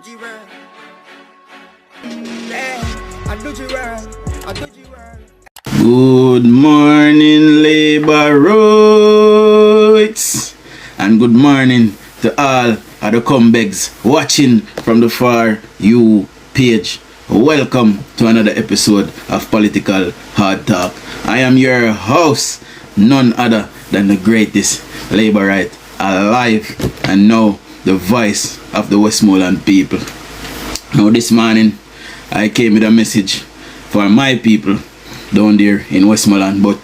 Good morning, Labor Rights, and good morning to all of the comebacks watching from the Far U page. Welcome to another episode of Political Hard Talk. I am your host, none other than the greatest Labor Right alive, and now the voice of the Westmoreland people. Now this morning I came with a message for my people down there in Westmoreland, but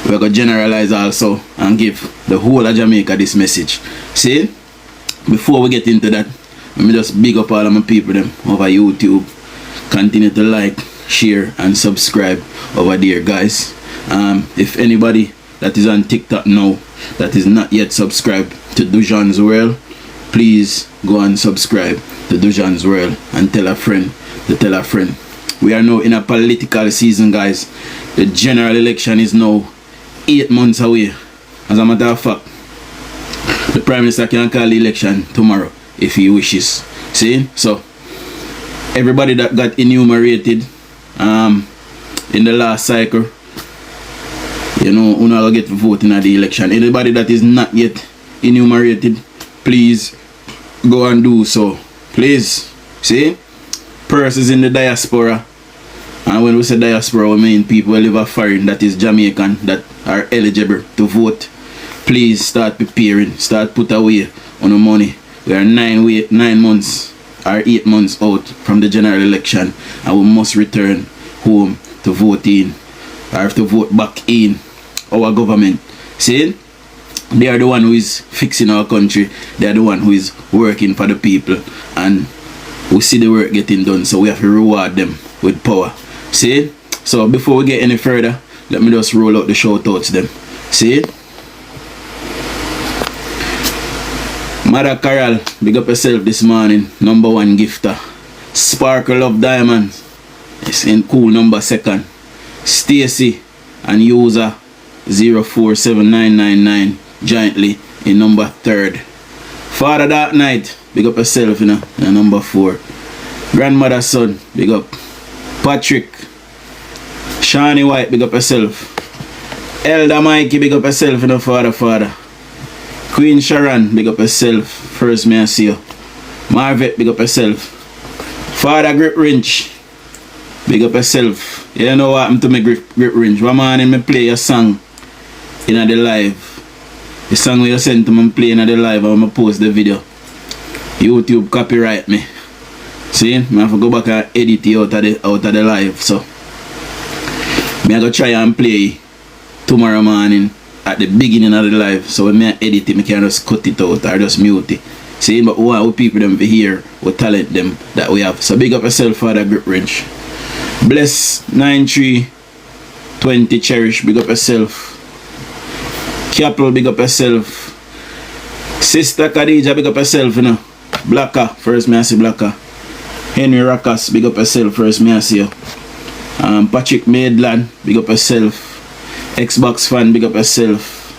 we're going to generalize also and give the whole of Jamaica this message. See, before we get into that, let me just big up all of my people them over YouTube. Continue to like, share and subscribe over there, guys. If anybody that is on TikTok now that is not yet subscribed to DUJON'S World, please go and subscribe to DUJON'S World and tell a friend to tell a friend. We are now in a political season, guys. The general election is now 8 months away. As a matter of fact, the Prime Minister can call the election tomorrow if he wishes. See? So, everybody that got enumerated in the last cycle, you know, you will get voting at the election. Anybody that is not yet enumerated, please go and do so. Please. See? Persons in the diaspora, and when we say diaspora, we mean people who live a foreign, that is Jamaican, that are eligible to vote. Please start preparing, start put away on the money. We are 9 months or 8 months out from the general election, and we must return home to vote in, or to vote back in our government. See? They are the one who is fixing our country. They are the one who is working for the people, and we see the work getting done, so we have to reward them with power. See? So before we get any further, let me just roll out the shoutouts them. See? Mother Carol, big up yourself this morning. #1 gifter. Sparkle of Diamonds, it's in cool #2. Stacy and user 047999 jointly in #3. Father Dark Knight, big up yourself, you know, in #4. Grandmother's son, big up. Patrick. Shani White, big up yourself. Elder Mikey, big up yourself, you know, father. Queen Sharon, big up yourself. First may I see you. Marvet, big up yourself. Father Grip Wrench, big up yourself. You know what happened to me, Grip Wrench? One morning me play a song in the live. The song we sent to me play in the live, and I post the video. YouTube copyright me. See? I have to go back and edit it out of the live. So I go try and play tomorrow morning at the beginning of the live. So when I edit it, I can just cut it out or just mute it. See? But we want people them to hear what talent them that we have. So big up yourself, Father Grip Wrench. Bless 9320 Cherish, big up yourself. Capel, big up yourself. Sister Khadija, big up yourself, you know. Blacker, first may I see Blacker. Henry Rackas, big up yourself, first may I see you. Patrick Maidland, big up yourself. Xbox fan, big up yourself.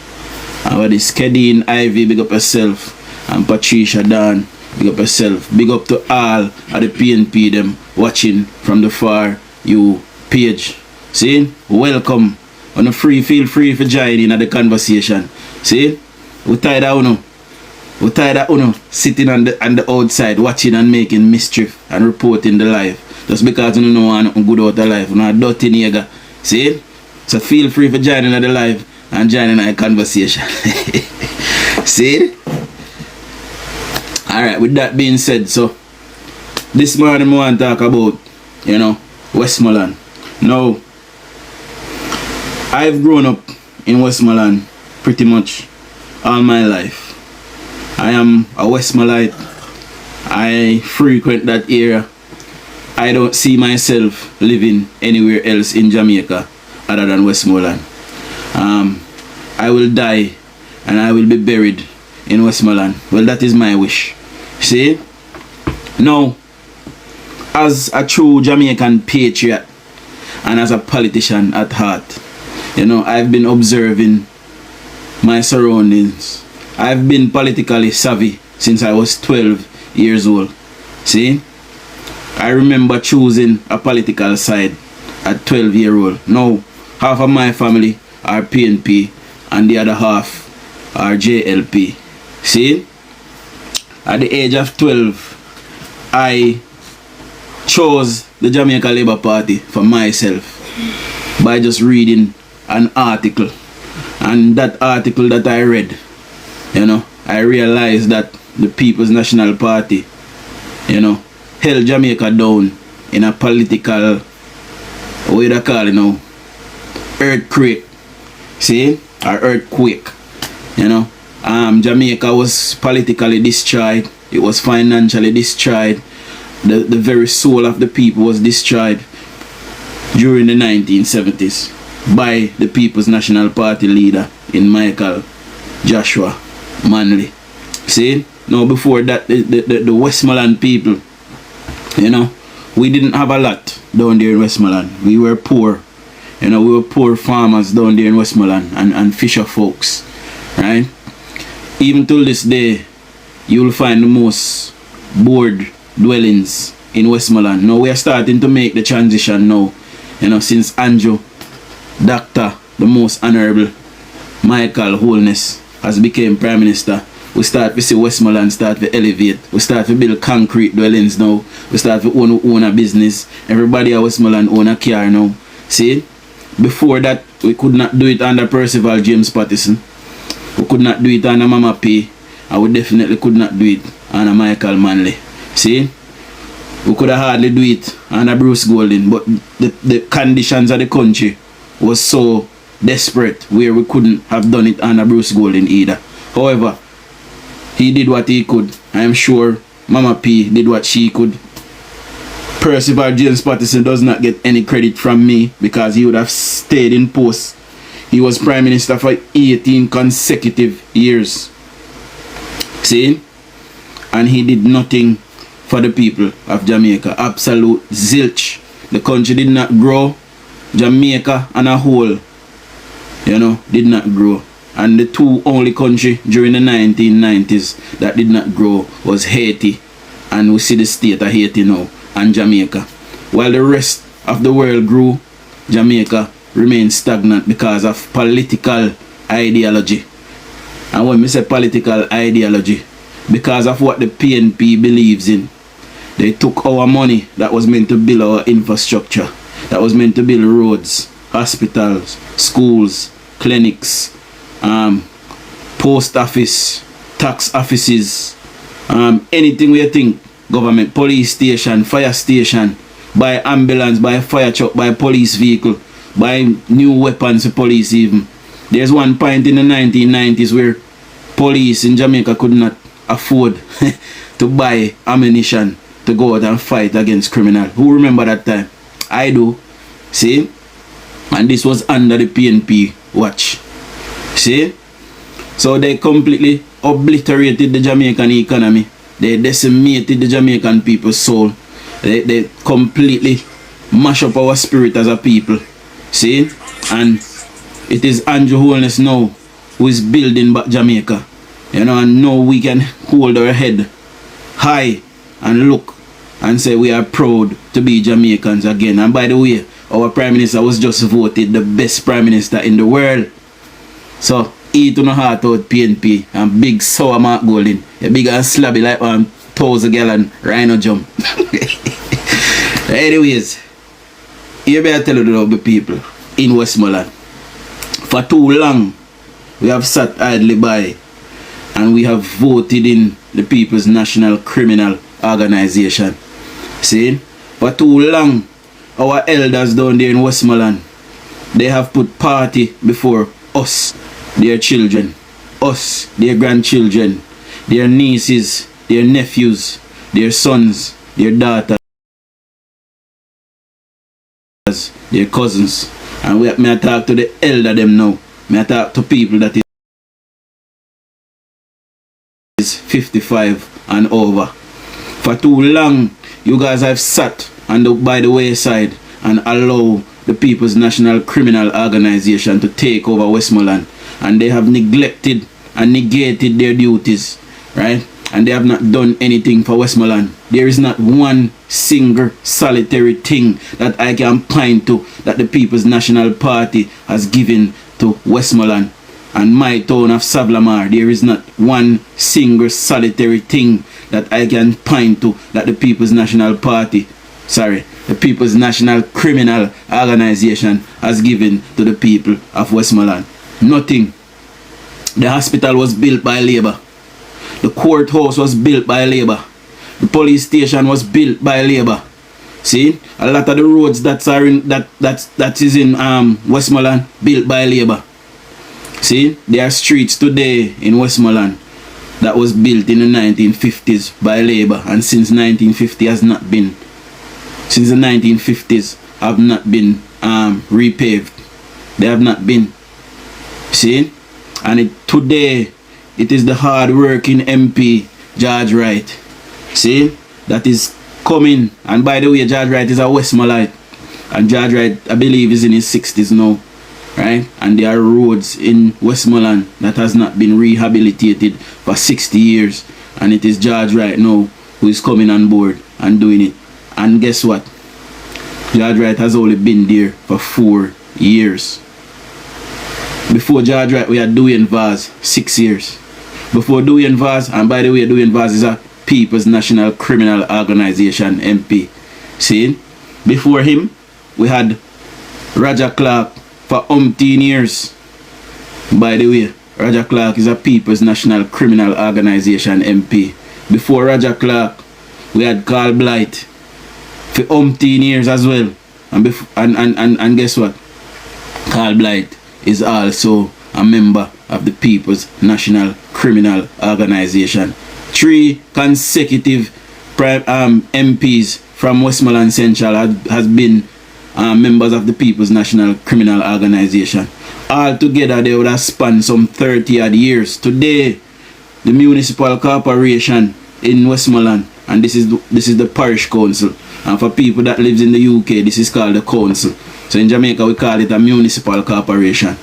What is Kedin Ivy, big up yourself. And Patricia Dan, big up yourself. Big up to all of the PNP them watching from the Far U page. See? Welcome. On a feel free for joining in the conversation. See? We tired of uno. We tired of uno sitting on the outside watching and making mischief and reporting the live. Just because you don't want to good out the life. You know, dirty nigga. See? So feel free for joining in the live and joining in the conversation. See? Alright, with that being said, so this morning I want to talk about, you know, Westmoreland. Now, I've grown up in Westmoreland pretty much all my life. I am a Westmoreland. I frequent that area. I don't see myself living anywhere else in Jamaica other than Westmoreland. I will die and I will be buried in Westmoreland. Well, that is my wish. See? Now, as a true Jamaican patriot and as a politician at heart, you know, I've been observing my surroundings. I've been politically savvy since I was 12 years old. See, I remember choosing a political side at 12-year-old. Now, half of my family are PNP and the other half are JLP. See, at the age of 12, I chose the Jamaica Labour Party for myself by just reading an article. And that article that I read, I realized that the People's National Party, held Jamaica down in a political, what do you call it now, earthquake. See, or earthquake. Jamaica was politically destroyed. It was financially destroyed. The very soul of the people was destroyed during the 1970s by the People's National Party leader in Michael Joshua Manley. See, now before that, the Westmoreland people, we didn't have a lot down there in Westmoreland. We were poor. We were poor farmers down there in Westmoreland and fisher folks, right? Even till this day, you will find the most board dwellings in Westmoreland. Now we are starting to make the transition now, since Andrew, Dr. the Most Honorable Michael Holness has become Prime Minister. We start to see Westmoreland start to elevate. We start to build concrete dwellings now. We start to own a business. Everybody at Westmoreland own a car now. See? Before that, we could not do it under Percival James Patterson. We could not do it under Mama P. And we definitely could not do it under Michael Manley. See? We could have hardly do it under Bruce Golding. But the conditions of the country was so desperate where we couldn't have done it under Bruce Golding either. However, he did what he could. I am sure Mama P did what she could. Percival James Patterson does not get any credit from me because he would have stayed in post. He was Prime Minister for 18 consecutive years. See? And he did nothing for the people of Jamaica. Absolute zilch. The country did not grow. Jamaica and a whole, did not grow. And the two only country during the 1990s that did not grow was Haiti. And we see the state of Haiti now and Jamaica. While the rest of the world grew, Jamaica remained stagnant because of political ideology. And when we say political ideology, because of what the PNP believes in. They took our money that was meant to build our infrastructure, that was meant to build roads, hospitals, schools, clinics, post office, tax offices, anything we think, government, police station, fire station, buy ambulance, buy fire truck, buy police vehicle, buy new weapons for police even. There's one point in the 1990s where police in Jamaica could not afford to buy ammunition to go out and fight against criminals. Who remember that time? I do. See? And this was under the PNP watch. See? So they completely obliterated the Jamaican economy. They decimated the Jamaican people's soul. They completely mash up our spirit as a people. See? And it is Andrew Holness now who is building back Jamaica. And now we can hold our head high and look and say we are proud to be Jamaicans again. And by the way, our Prime Minister was just voted the best Prime Minister in the world. So, eat on the heart out PNP and big sour Mark Golding. A big and slabby like 1,000 gallon rhino jump. Anyways, here I tell you the people in Westmoreland. For too long, we have sat idly by and we have voted in the People's National Criminal Organization. See? For too long, our elders down there in Westmoreland, they have put party before us, their children, us, their grandchildren, their nieces, their nephews, their sons, their daughters, their cousins. And may I talk to the elder them now. May I talk to people that is 55 and over. For too long, you guys have sat by the wayside and allow the People's National Criminal Organization to take over Westmoreland. And they have neglected and negated their duties, right? And they have not done anything for Westmoreland. there is not one single solitary thing that I can point to that the People's National Party has given to Westmoreland and my town of Savlamar. There is not one single solitary thing that I can point to that the People's National Party, the People's National Criminal Organization has given to the people of Westmoreland. Nothing. The hospital was built by Labour. The courthouse was built by Labour. The police station was built by Labour. See, a lot of the roads that is in Westmoreland built by Labour. See, there are streets today in Westmoreland that was built in the 1950s by Labour, and since 1950 has not been. Since the 1950s have not been repaved. They have not been. See, and today it is the hard-working MP George Wright. See, that is coming. And by the way, George Wright is a Westmoreland, and George Wright, I believe, is in his 60s now. Right? And there are roads in Westmoreland that has not been rehabilitated for 60 years, and it is George Wright now who is coming on board and doing it. And guess what? George Wright has only been there for 4 years. Before George Wright, we had DUJON'S 6 years. Before DUJON'S, and by the way, DUJON'S is a People's National Criminal Organization MP. See? Before him, we had Roger Clark for umpteen years. By the way, Roger Clark is a People's National Criminal Organization MP. Before Roger Clark, we had Carl Blight for umpteen years as well. And guess what? Carl Blight is also a member of the People's National Criminal Organization. 3 consecutive MPs from Westmoreland Central has been members of the People's National Criminal Organization. Altogether, they would have spanned some 30 odd years. Today, the municipal corporation in Westmoreland, and this is the parish council. And for people that lives in the UK, this is called the council. So in Jamaica, we call it a municipal corporation.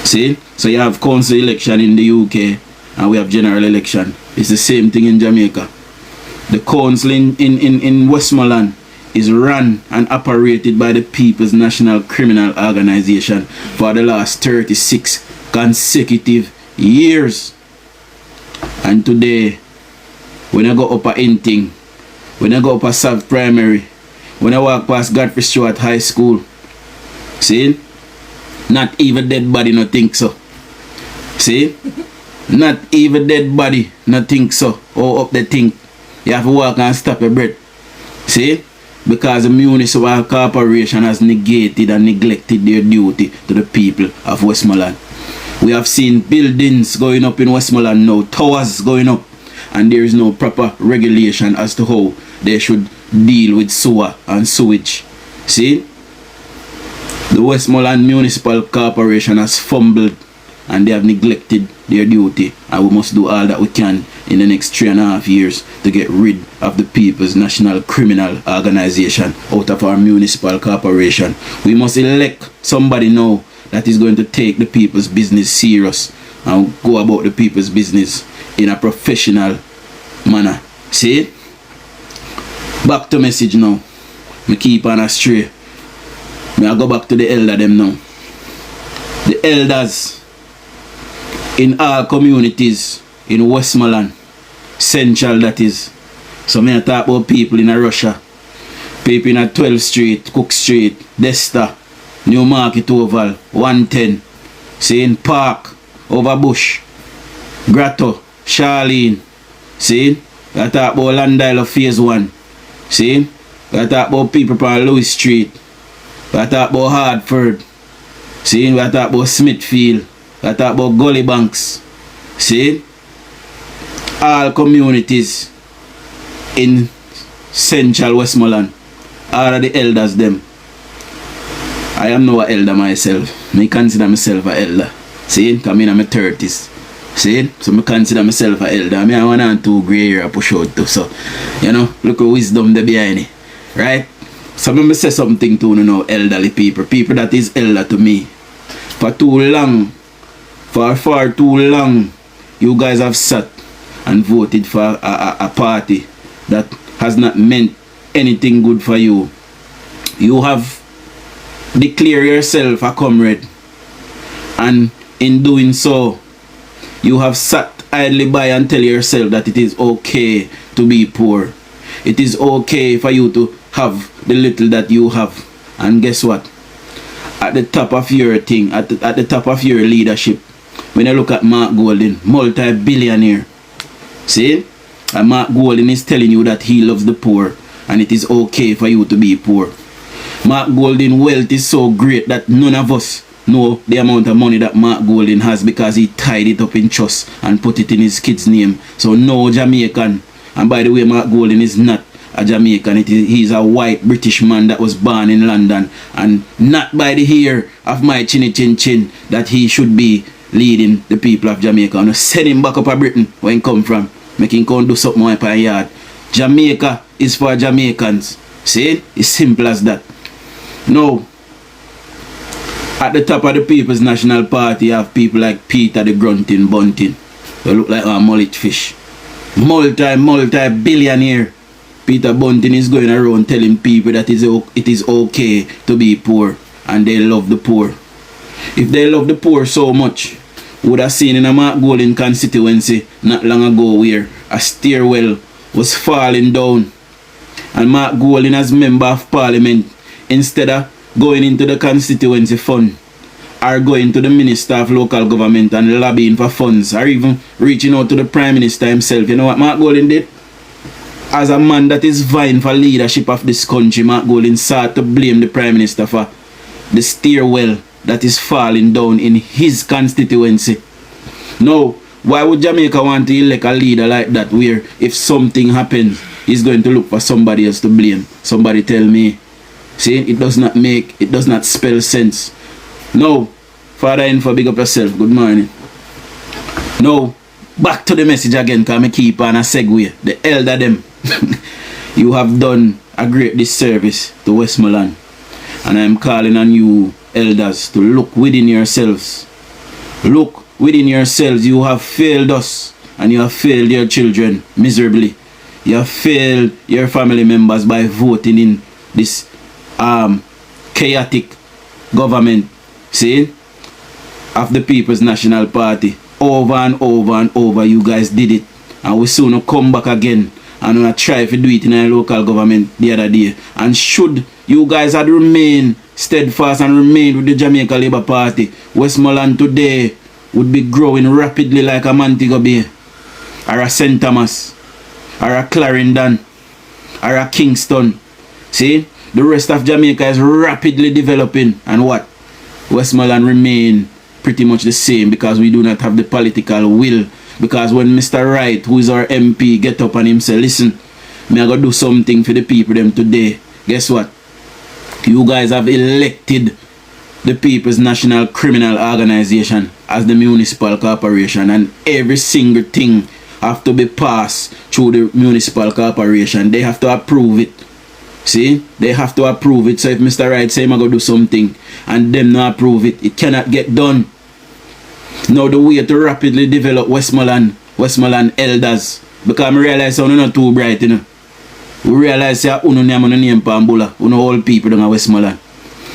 See? So you have council election in the UK, and we have general election. It's the same thing in Jamaica. The council in Westmoreland is run and operated by the People's National Criminal Organization for the last 36 consecutive years. And today, when I go up a Inting, when I go up a South Primary, when I walk past Godfrey Stewart High School, see? Not even dead body no think so. See? Not even dead body no think so. Or up the think. You have to walk and stop your breath. See? Because the municipal corporation has negated and neglected their duty to the people of Westmoreland. We have seen buildings going up in Westmoreland now, towers going up, and there is no proper regulation as to how they should deal with sewer and sewage. See? The Westmoreland Municipal Corporation has fumbled and they have neglected their duty, and we must do all that we can in the next 3.5 years to get rid of the People's National Criminal Organization out of our municipal corporation. We must elect somebody now that is going to take the people's business serious and go about the people's business in a professional manner. See? Back to message now. Me keep on astray. Me I go back to the elder them now. The elders in all communities in Westmoreland Central, that is. So me I talk about people in Russia, people in 12th Street, Cook Street, Desta, Newmarket Oval, 110, see, in Park, over Bush, Grotto, Charlene, see, I talk about Landile Phase 1, see, I talk about people from Louis Street, I talk about Hartford, see, I talk about Smithfield, I talk about Gully Banks, see, all communities in Central Westmoreland, all of the elders them. I am no elder myself. I consider myself an elder. See, because I'm in my 30s. See, so I consider myself an elder. I mean, I want to 2 grey hair push out too. So, you know, look at wisdom there behind it. Right? So I'm going to say something to you now, elderly people. People that is elder to me. For too long, for far too long, you guys have sat and voted for a party that has not meant anything good for you. You have declared yourself a comrade, and in doing so, you have sat idly by and tell yourself that it is okay to be poor. It is okay for you to have the little that you have. And guess what? At the top of your thing, at the top of your leadership, when you look at Mark Golding, multi-billionaire, see? And Mark Golding is telling you that he loves the poor, and it is okay for you to be poor. Mark Golding wealth is so great that none of us know the amount of money that Mark Golding has, because he tied it up in trust and put it in his kid's name. So no Jamaican, and by the way, Mark Golding is not a Jamaican. He's a white British man that was born in London, and not by the hair of my chinny chin chin that he should be leading the people of Jamaica. And send him back up to Britain where he come from, make him come do something more in yard. Jamaica is for Jamaicans. See? It's simple as that. Now, at the top of the People's National Party, you have people like Peter the Grunting Bunting. They look like a mullet fish. Multi-billionaire. Peter Bunting is going around telling people that it is okay to be poor, and they love the poor. If they love the poor so much, would have seen in a Mark Golding constituency not long ago where a stairwell was falling down, and Mark Golding as member of parliament, instead of going into the constituency fund or going to the minister of local government and lobbying for funds, or even reaching out to the prime minister himself, you know what Mark Golding did? As a man that is vying for leadership of this country, Mark Golding sought to blame the prime minister for the stairwell that is falling down in his constituency. Now, why would Jamaica want to elect a leader like that, where if something happens, he's going to look for somebody else to blame? Somebody tell me. See, it does not spell sense. No, Father Info, big up yourself. Good morning. Now, back to the message again, because I keep on a segue. The elder them. You have done a great disservice to Westmoreland, and I am calling on you elders to look within yourselves. Look within yourselves. You have failed us, and you have failed your children miserably. You have failed your family members by voting in this chaotic government, see, of the People's National Party. Over and over and over, you guys did it, and we soon come back again and we'll try to do it in a local government the other day. And should you guys had remained steadfast and remained with the Jamaica Labour Party, Westmoreland today would be growing rapidly like a Montego Bay, or a St. Thomas, or a Clarendon, or a Kingston. See, the rest of Jamaica is rapidly developing, and what? Westmoreland remain pretty much the same, because we do not have the political will. Because when Mr. Wright, who is our MP, get up and him say, listen, me I go do something for the people them today, guess what? You guys have elected the People's National Criminal Organization as the municipal corporation, and every single thing have to be passed through the municipal corporation. They have to approve it. See, they have to approve it. So if Mr. Wright say I'm going to do something and them not approve it, it cannot get done. Now the way to rapidly develop Westmoreland elders, because I realize you're not too bright, you know. We realize you're name Pambula, old people in Westmoreland.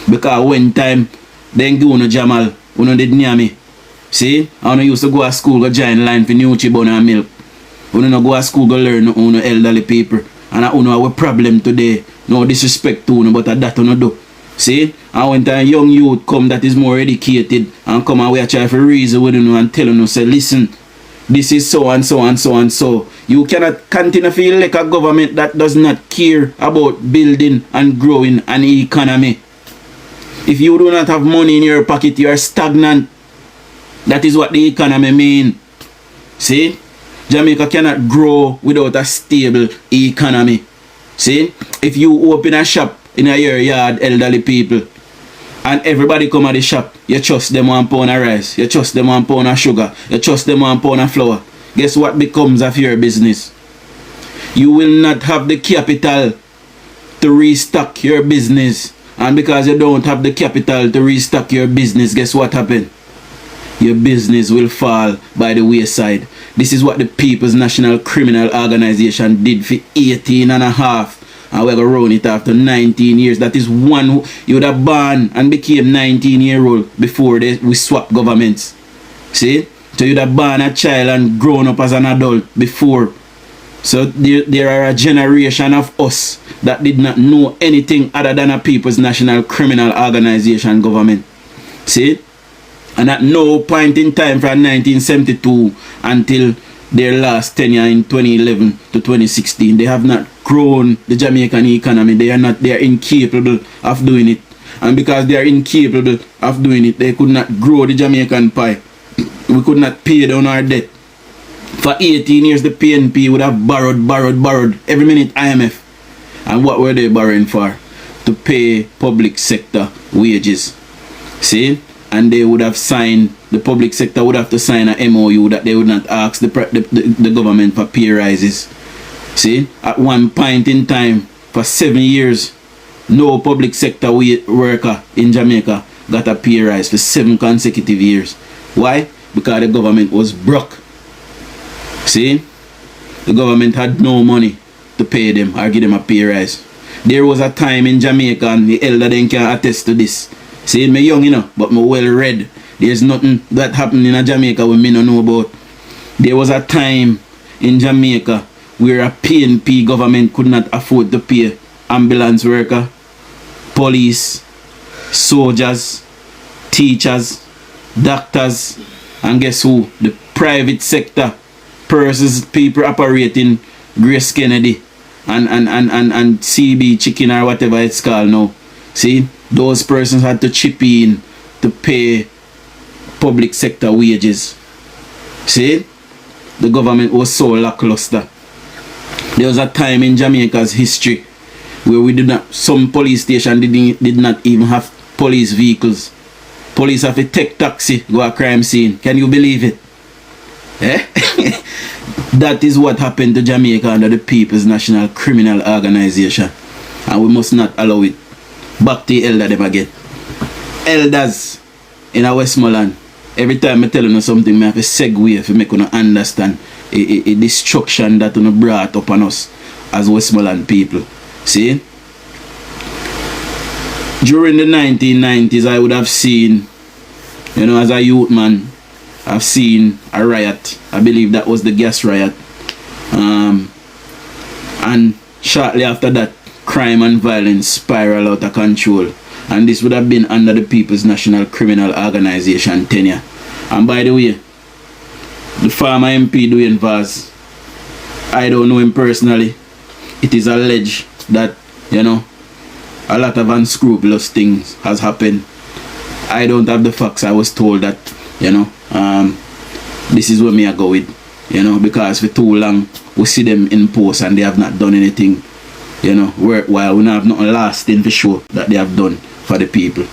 Because when time, then go on Jamal, did near me. See, I used to go to school, go join line for new chibon and milk. No go to school, go learn elderly people. And I have a problem today. No disrespect to you, but that you do. See? And when a young youth come that is more educated and come and we are trying to reason with you and tell you, say, listen, this is so and so and so and so. You cannot continue to elect a government that does not care about building and growing an economy. If you do not have money in your pocket, you are stagnant. That is what the economy means. See? Jamaica cannot grow without a stable economy. See? If you open a shop in your yard, elderly people, and everybody come at the shop, you trust them £1 of rice, you trust them £1 of sugar, you trust them £1 of flour. Guess what becomes of your business? You will not have the capital to restock your business. And because you don't have the capital to restock your business, guess what happens? Your business will fall by the wayside. This is what the People's National Criminal Organization did for 18 and a half. And we're going to run it after 19 years. That is one who you would have born and became 19-year-old before we swap governments. See? So you'd have born a child and grown up as an adult before. So there are a generation of us that did not know anything other than a People's National Criminal Organization government. See? And at no point in time from 1972 until their last tenure in 2011 to 2016, they have not grown the Jamaican economy. They are incapable of doing it. And because they are incapable of doing it, they could not grow the Jamaican pie. We could not pay down our debt. For 18 years, the PNP would have borrowed every minute IMF. And what were they borrowing for? To pay public sector wages. See? And they would have signed, the public sector would have to sign an MOU that they would not ask the government for pay rises. See? At one point in time, for 7 years, no public sector worker in Jamaica got a pay rise for 7 consecutive years. Why? Because the government was broke. See? The government had no money to pay them or give them a pay rise. There was a time in Jamaica, and the elder then can attest to this. See, me young, you know, but me well read. There's nothing that happened in Jamaica we me no know about. There was a time in Jamaica where a PNP government could not afford to pay ambulance worker, police, soldiers, teachers, doctors, and guess who? The private sector persons, people operating Grace Kennedy and CB Chicken or whatever it's called now. See, those persons had to chip in to pay public sector wages. See, the government was so lackluster. There was a time in Jamaica's history where we did not, some police station did not even have police vehicles. Police have to take taxi go a crime scene. Can you believe it? Eh? That is what happened to Jamaica under the People's National Criminal Organization, and we must not allow it. Back to the elder them again. Elders in a Westmoreland, every time I tell you something, I have to segue to make you understand a destruction that you brought upon us as Westmoreland people. See? During the 1990s, I would have seen, you know, as a youth man, I've seen a riot. I believe that was the gas riot. And shortly after that, crime and violence spiral out of control. And this would have been under the People's National Criminal Organization tenure. And by the way, the former MP DUJON'S, I don't know him personally. It is alleged that, you know, a lot of unscrupulous things has happened. I don't have the facts. I was told that, you know, this is where me I go with, you know, because for too long we see them in post and they have not done anything, you know, worthwhile. We don't have nothing lasting to show that they have done for the people.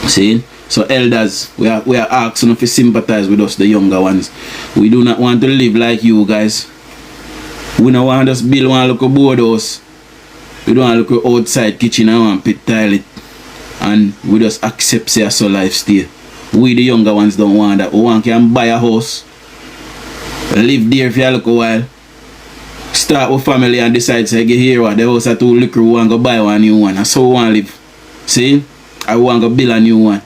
See? So elders, we are asking if you sympathize with us, the younger ones. We do not want to live like you guys. We don't want to just build one little boardhouse. We don't want to look outside kitchen and want pit toilet. And we just accept say so lifestyle. We the younger ones don't want that. We want to buy a house, live there for a little while, start with family and decide say get here what the house are too little, we want to buy one new one. That's how we want to live. See? I want to build a new one.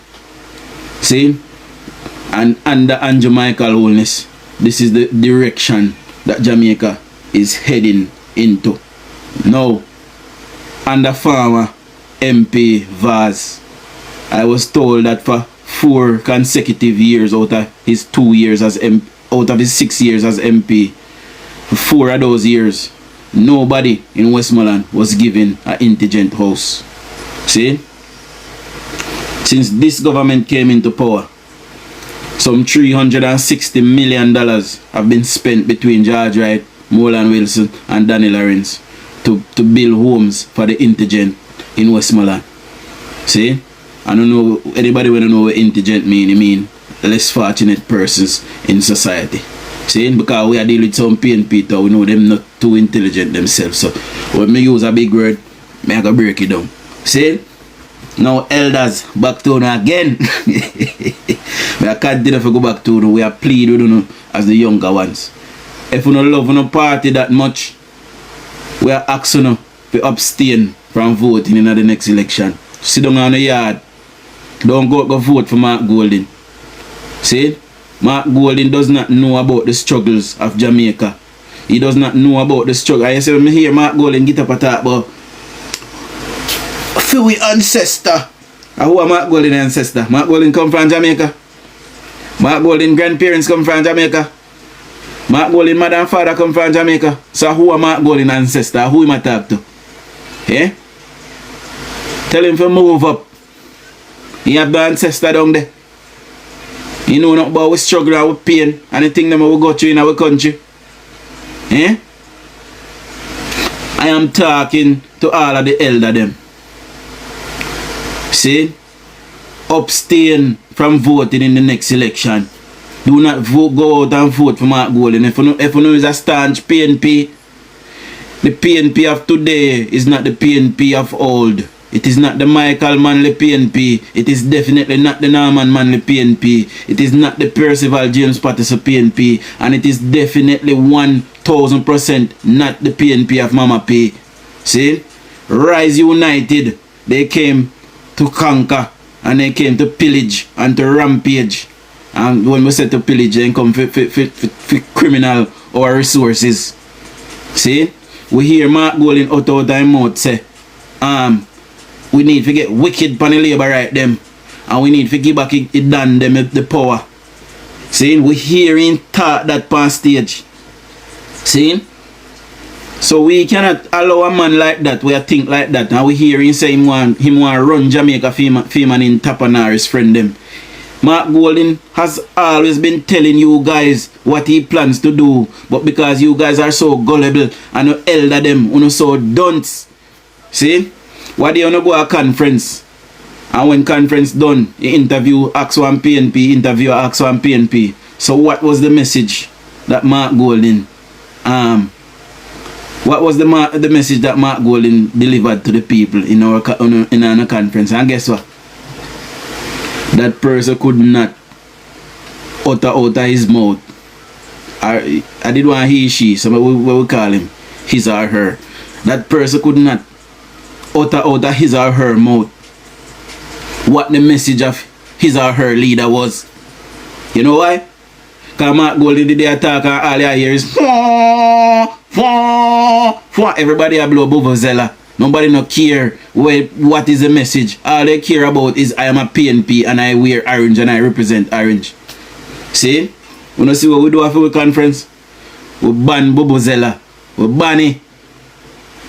See? And under Andrew Michael Holness, this is the direction that Jamaica is heading into. Now, under former MP Vaz, I was told that for 4 consecutive years out of his 2 years as out of his 6 years as MP, for 4 of those years, nobody in Westmoreland was given an indigent house. See? Since this government came into power, some $360 million have been spent between George Wright, Moreland Wilson and Danny Lawrence to build homes for the indigent in Westmoreland. See? I don't know, anybody will know what indigent mean. It mean less fortunate persons in society. See? Because we are dealing with some PNP, we know them not too intelligent themselves. So when me use a big word, I go break it down. See? Now elders, back to you again. We are continue to go back to you. We are plead with you as the younger ones. If you don't love no party that much, we are asking you to abstain from voting in the next election. Sit down on the yard. Don't go vote for Mark Golding. See? Mark Golding does not know about the struggles of Jamaica. He does not know about the struggle. I say when I hear Mark Golding get up and talk about for we ancestor. Who are Mark Golding ancestor? Mark Golding come from Jamaica. Mark Golding grandparents come from Jamaica. Mark Golding mother and father come from Jamaica. So who are Mark Golding ancestor? Who him a talk to? Eh? Tell him to move up. He have the ancestor down there. You know not about we struggle and we pain and the thing that we go through in our country. Eh? I am talking to all of the elder them. See? Abstain from voting in the next election. Do not vote, go out and vote for Mark Golding. If you know is a staunch PNP, the PNP of today is not the PNP of old. It is not the Michael Manley PNP. It is definitely not the Norman Manley PNP. It is not the Percival James Patterson PNP. And it is definitely 1000% not the PNP of Mama P. See? Rise United. They came to conquer and they came to pillage and to rampage. And when we say to pillage, they come for criminal or resources. See? We hear Mark Golding out of their mouth say, we need to get wicked pan the labor right them. And we need to give back it done them the power. See? We hearing talk that pan stage. See? So we cannot allow a man like that, we think like that. And we hearing say him want run Jamaica Feeman in Tapanaris friend them. Mark Golding has always been telling you guys what he plans to do. But because you guys are so gullible and you elder them, you know so dunce. See? Why do you not go to a conference? And when conference done, you interview ask one PNP, interview ask one PNP. So what was the message that Mark Golding what was the message that Mark Golding delivered to the people in our conference? And guess what? That person could not utter out of his mouth. I did want he, she, so what we call him, his or her. That person could not utter out of his or her mouth what the message of his or her leader was. You know why? Because Mark Golding did the attack and all you hear is everybody a blow Buvuzela. Nobody no care what is the message. All they care about is I am a PNP and I wear orange and I represent orange. See? We don't see what we do after the conference. We ban Bubuzela. We ban it.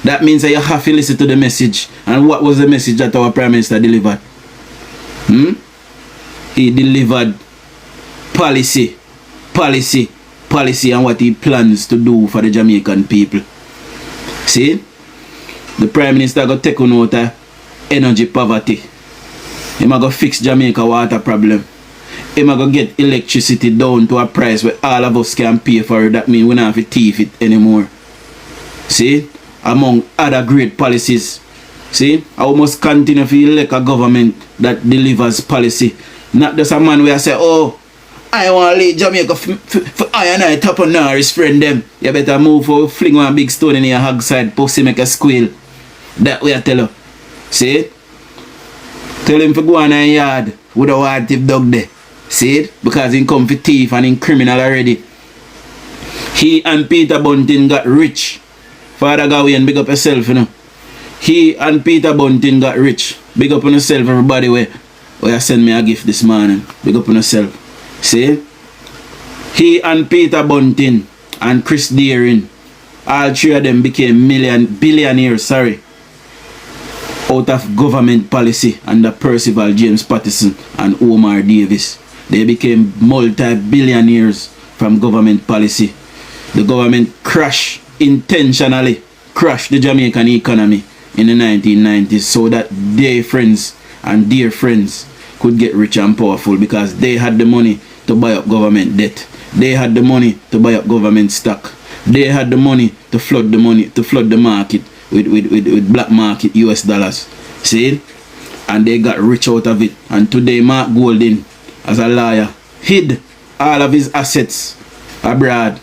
That means that you have to listen to the message. And what was the message that our Prime Minister delivered? He delivered policy and what he plans to do for the Jamaican people. See? The Prime Minister got take on out of energy poverty. He might go fix Jamaica water problem. He might go get electricity down to a price where all of us can pay for it. That means we don't have to thief it anymore. See? Among other great policies. See? I must continue to elect a government that delivers policy. Not just a man where I say, oh, I want to lead Jamaica for I and I top on Norris friend them. You better move for fling one big stone in your hog side, pussy make a squeal. That way I tell you. See? Tell him to go on a yard with a white tip dog there. See it? Because he come for thief and he criminal already. He and Peter Bunting got rich. Father Gawain, big up yourself, you know. He and Peter Bunting got rich. Big up on yourself, everybody. Where you send me a gift this morning. Big up on yourself. See? He and Peter Bunting and Chris Deering, all three of them became billionaires, out of government policy under Percival James Patterson and Omar Davis. They became multi-billionaires from government policy. The government intentionally crashed the Jamaican economy in the 1990s so that their friends and dear friends could get rich and powerful because they had the money to buy up government debt. They had the money to buy up government stock. They had the money to flood the market with black market US dollars. See? and they got rich out of it. And today Mark Golding, as a lawyer, hid all of his assets abroad.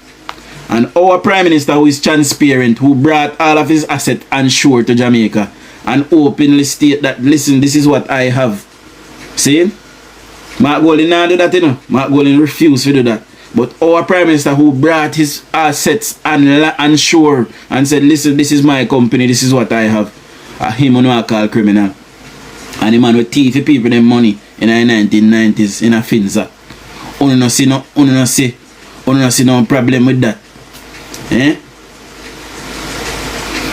And our Prime Minister, who is transparent, who brought all of his assets onshore to Jamaica and openly state that, listen, this is what I have. See? Mark Golding not do that, you know. Mark Golding refused to do that. But our Prime Minister, who brought his assets onshore and said, listen, this is my company, this is what I have, him on what I call criminal. And the man with thief people them money in the 1990s in a Finza. Uno no see no problem with that. Eh?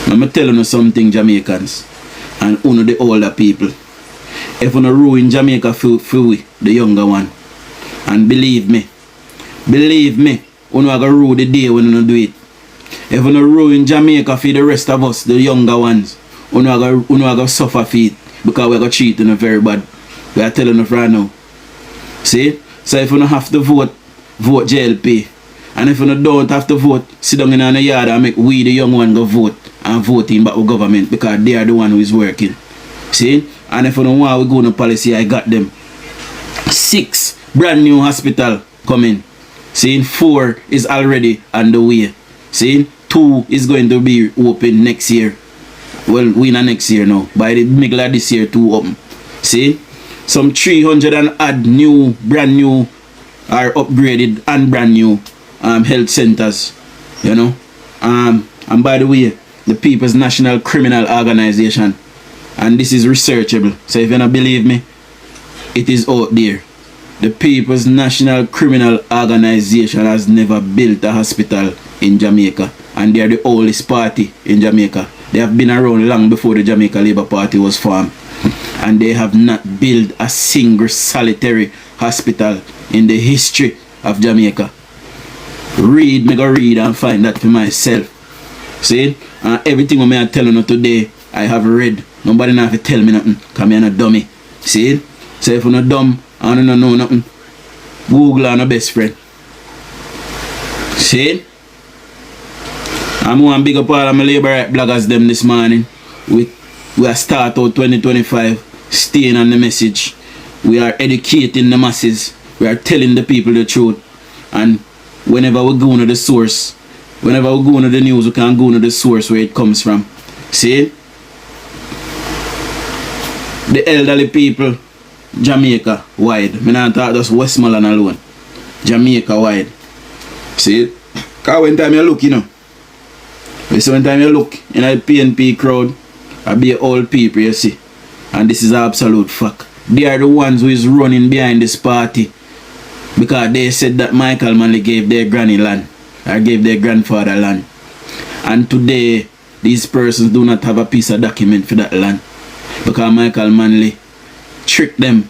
Let me tell you something, Jamaicans, and uno the older people. If you ruin Jamaica for we, the younger one, and believe me, uno are gonna rule the day when you do it. If you ruin Jamaica for the rest of us, the younger ones, uno are gonna suffer for it, because we're gonna treat you very bad. We are telling you right now. See? So if you don't have to vote JLP. And if you don't have to vote, sit down in the yard and make we the young one go vote and vote in back with government, because they are the one who is working. See? And if you don't want to go on policy, I got them. 6 brand new hospital coming. See? 4 is already on the way. See? 2 is going to be open next year. Well, we not next year now. By the middle of this year, 2 open. See? Some 300 and add new, brand new, or upgraded and brand new health centers, you know. And by the way, the People's National Criminal Organization, and this is researchable, so if you don't believe me, it is out there. The People's National Criminal Organization has never built a hospital in Jamaica, and they are the oldest party in Jamaica. They have been around long before the Jamaica Labour Party was formed, and they have not built a single solitary hospital in the history of Jamaica. Me go read and find that for myself. See? And everything what I tell you today, I have read. Nobody have to tell me nothing, because I'm not dummy. See? So if you're not dumb and you don't know nothing, Google on your best friend. See? I'm going to big up all of my labor right bloggers them this morning. We are start out 2025, staying on the message. We are educating the masses. We are telling the people the truth. And whenever we go to the source, whenever we go to the news, we can go to the source where it comes from. See? The elderly people, Jamaica wide. I don't talk just Westmoreland alone. Jamaica wide. See? Because when time you look, you know. So when time you look in a PNP crowd, I be old people, you see. And this is absolute fact. They are the ones who is running behind this party, because they said that Michael Manley gave their granny land, or gave their grandfather land. And today, these persons do not have a piece of document for that land, because Michael Manley tricked them.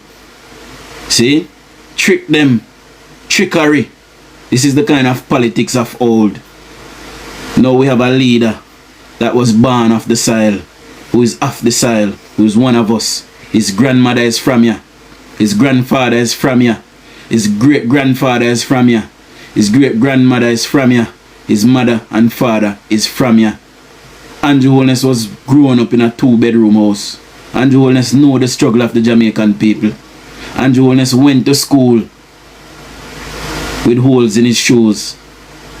See? Tricked them. Trickery. This is the kind of politics of old. Now we have a leader that was born off the soil, who is off the soil, who is one of us. His grandmother is from here. His grandfather is from here. His great-grandfather is from here. His great-grandmother is from here. His mother and father is from here. Andrew Holness was growing up in a 2-bedroom house. Andrew Holness know the struggle of the Jamaican people. Andrew Holness went to school with holes in his shoes.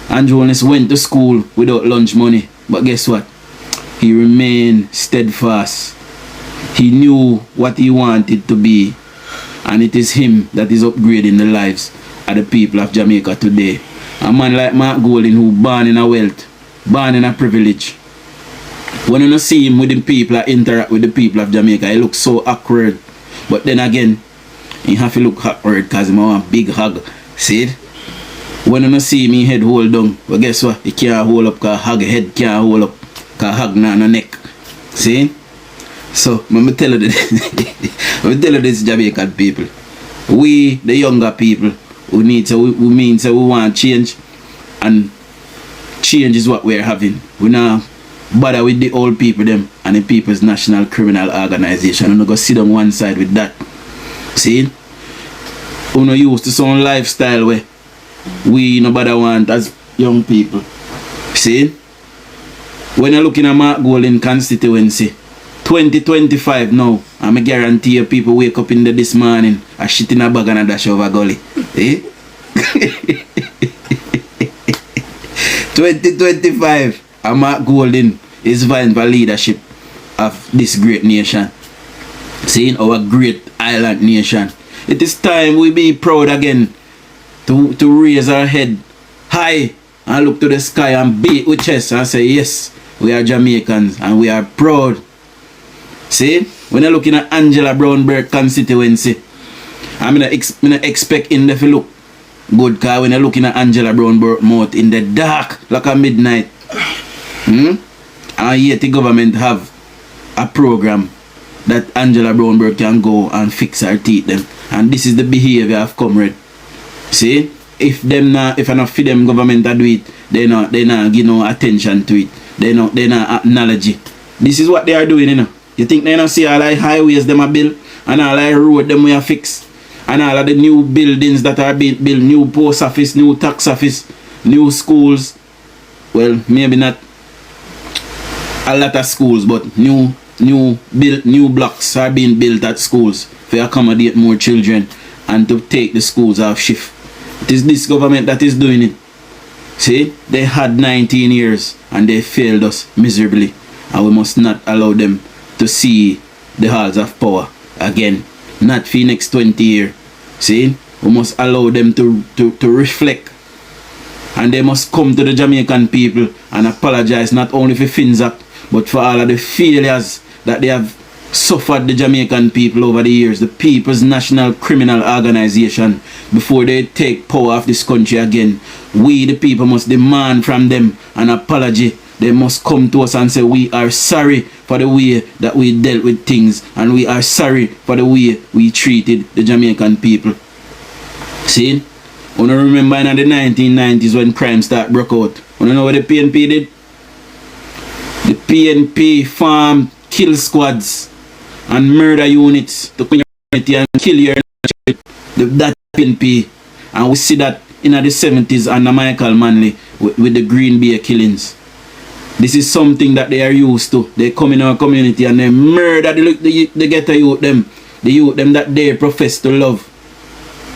Andrew Holness went to school without lunch money. But guess what? He remained steadfast. He knew what he wanted to be. And it is him that is upgrading the lives of the people of Jamaica today. A man like Mark Golding, who born in a wealth, born in a privilege. When you see him with the people that interact with the people of Jamaica, he looks so awkward. But then again, he have to look awkward because he want a big hug. See it? When you see me head hold down, but guess what? He can't hold up because hug head can't hold up because hug not on the neck. See? So, let me tell you this. Let me tell you this, Jamaican people. We, the younger people, we want change, and change is what we're having. We now bother with the old people them and the People's National Criminal Organization. I'm not going to sit on one side with that. See? We're not used to some lifestyle where we nobody want as young people. See? When you're looking at Mark Golding constituency, 2025 now. I'm a guarantee you people wake up in this morning, a shit in a bag and a dash over gully. Eh? 2025, I'm at Golden is vying for leadership of this great nation. Seeing our great island nation. It is time we be proud again to raise our head high and look to the sky and beat with chest and say, yes, we are Jamaicans and we are proud. See, when I'm looking at Angela Brownberg constituency, I'm gonna expect in the look good, because when I'm looking at Angela Brownberg mouth in the dark like a midnight, and yet the government have a program that Angela Brownberg can go and fix her teeth them. And this is the behavior of comrade. See, if enough for them government to do it, they not give no attention to it. They not acknowledge it. This is what they are doing, you know. You think they not see all the highways them are built and all the road them we are fixed and all of the new buildings that are being built, new post office, new tax office, new schools. Well, maybe not a lot of schools, but new blocks are being built at schools to accommodate more children and to take the schools off shift. It is this government that is doing it. See, they had 19 years and they failed us miserably, and we must not allow them to see the halls of power again. Not for the next 20 years. See, we must allow them to reflect, and they must come to the Jamaican people and apologize not only for Finzac but for all of the failures that they have suffered the Jamaican people over the years, the People's National Criminal Organization. Before they take power of this country again, we the people must demand from them an apology. They must come to us and say we are sorry for the way that we dealt with things, and we are sorry for the way we treated the Jamaican people. See, I remember in the 1990s when crime started broke out. You know what the PNP did? The PNP formed kill squads and murder units to community and kill your that PNP. And we see that in the 70s under Michael Manley with the Green Bay killings. This is something that they are used to. They come in our community and they murder the ghetto youth them. The youth them that they profess to love.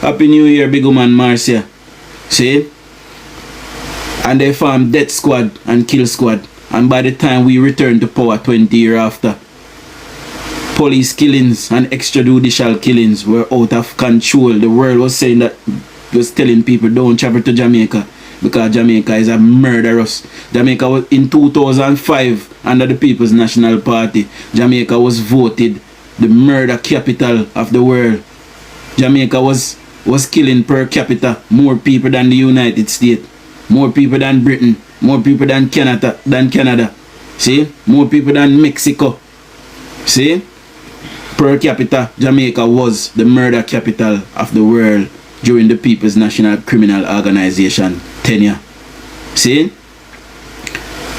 Happy New Year, big woman Marcia. See? And they form death squad and kill squad. And by the time we return to power 20 years after, police killings and extrajudicial killings were out of control. The world was saying that, was telling people don't travel to Jamaica because Jamaica is a murderous. Jamaica was in 2005 under the People's National Party. Jamaica was voted the murder capital of the world. Jamaica was killing per capita more people than the United States, more people than Britain, more people than Canada. See? More people than Mexico. See? Per capita, Jamaica was the murder capital of the world during the People's National Criminal Organization tenure. See?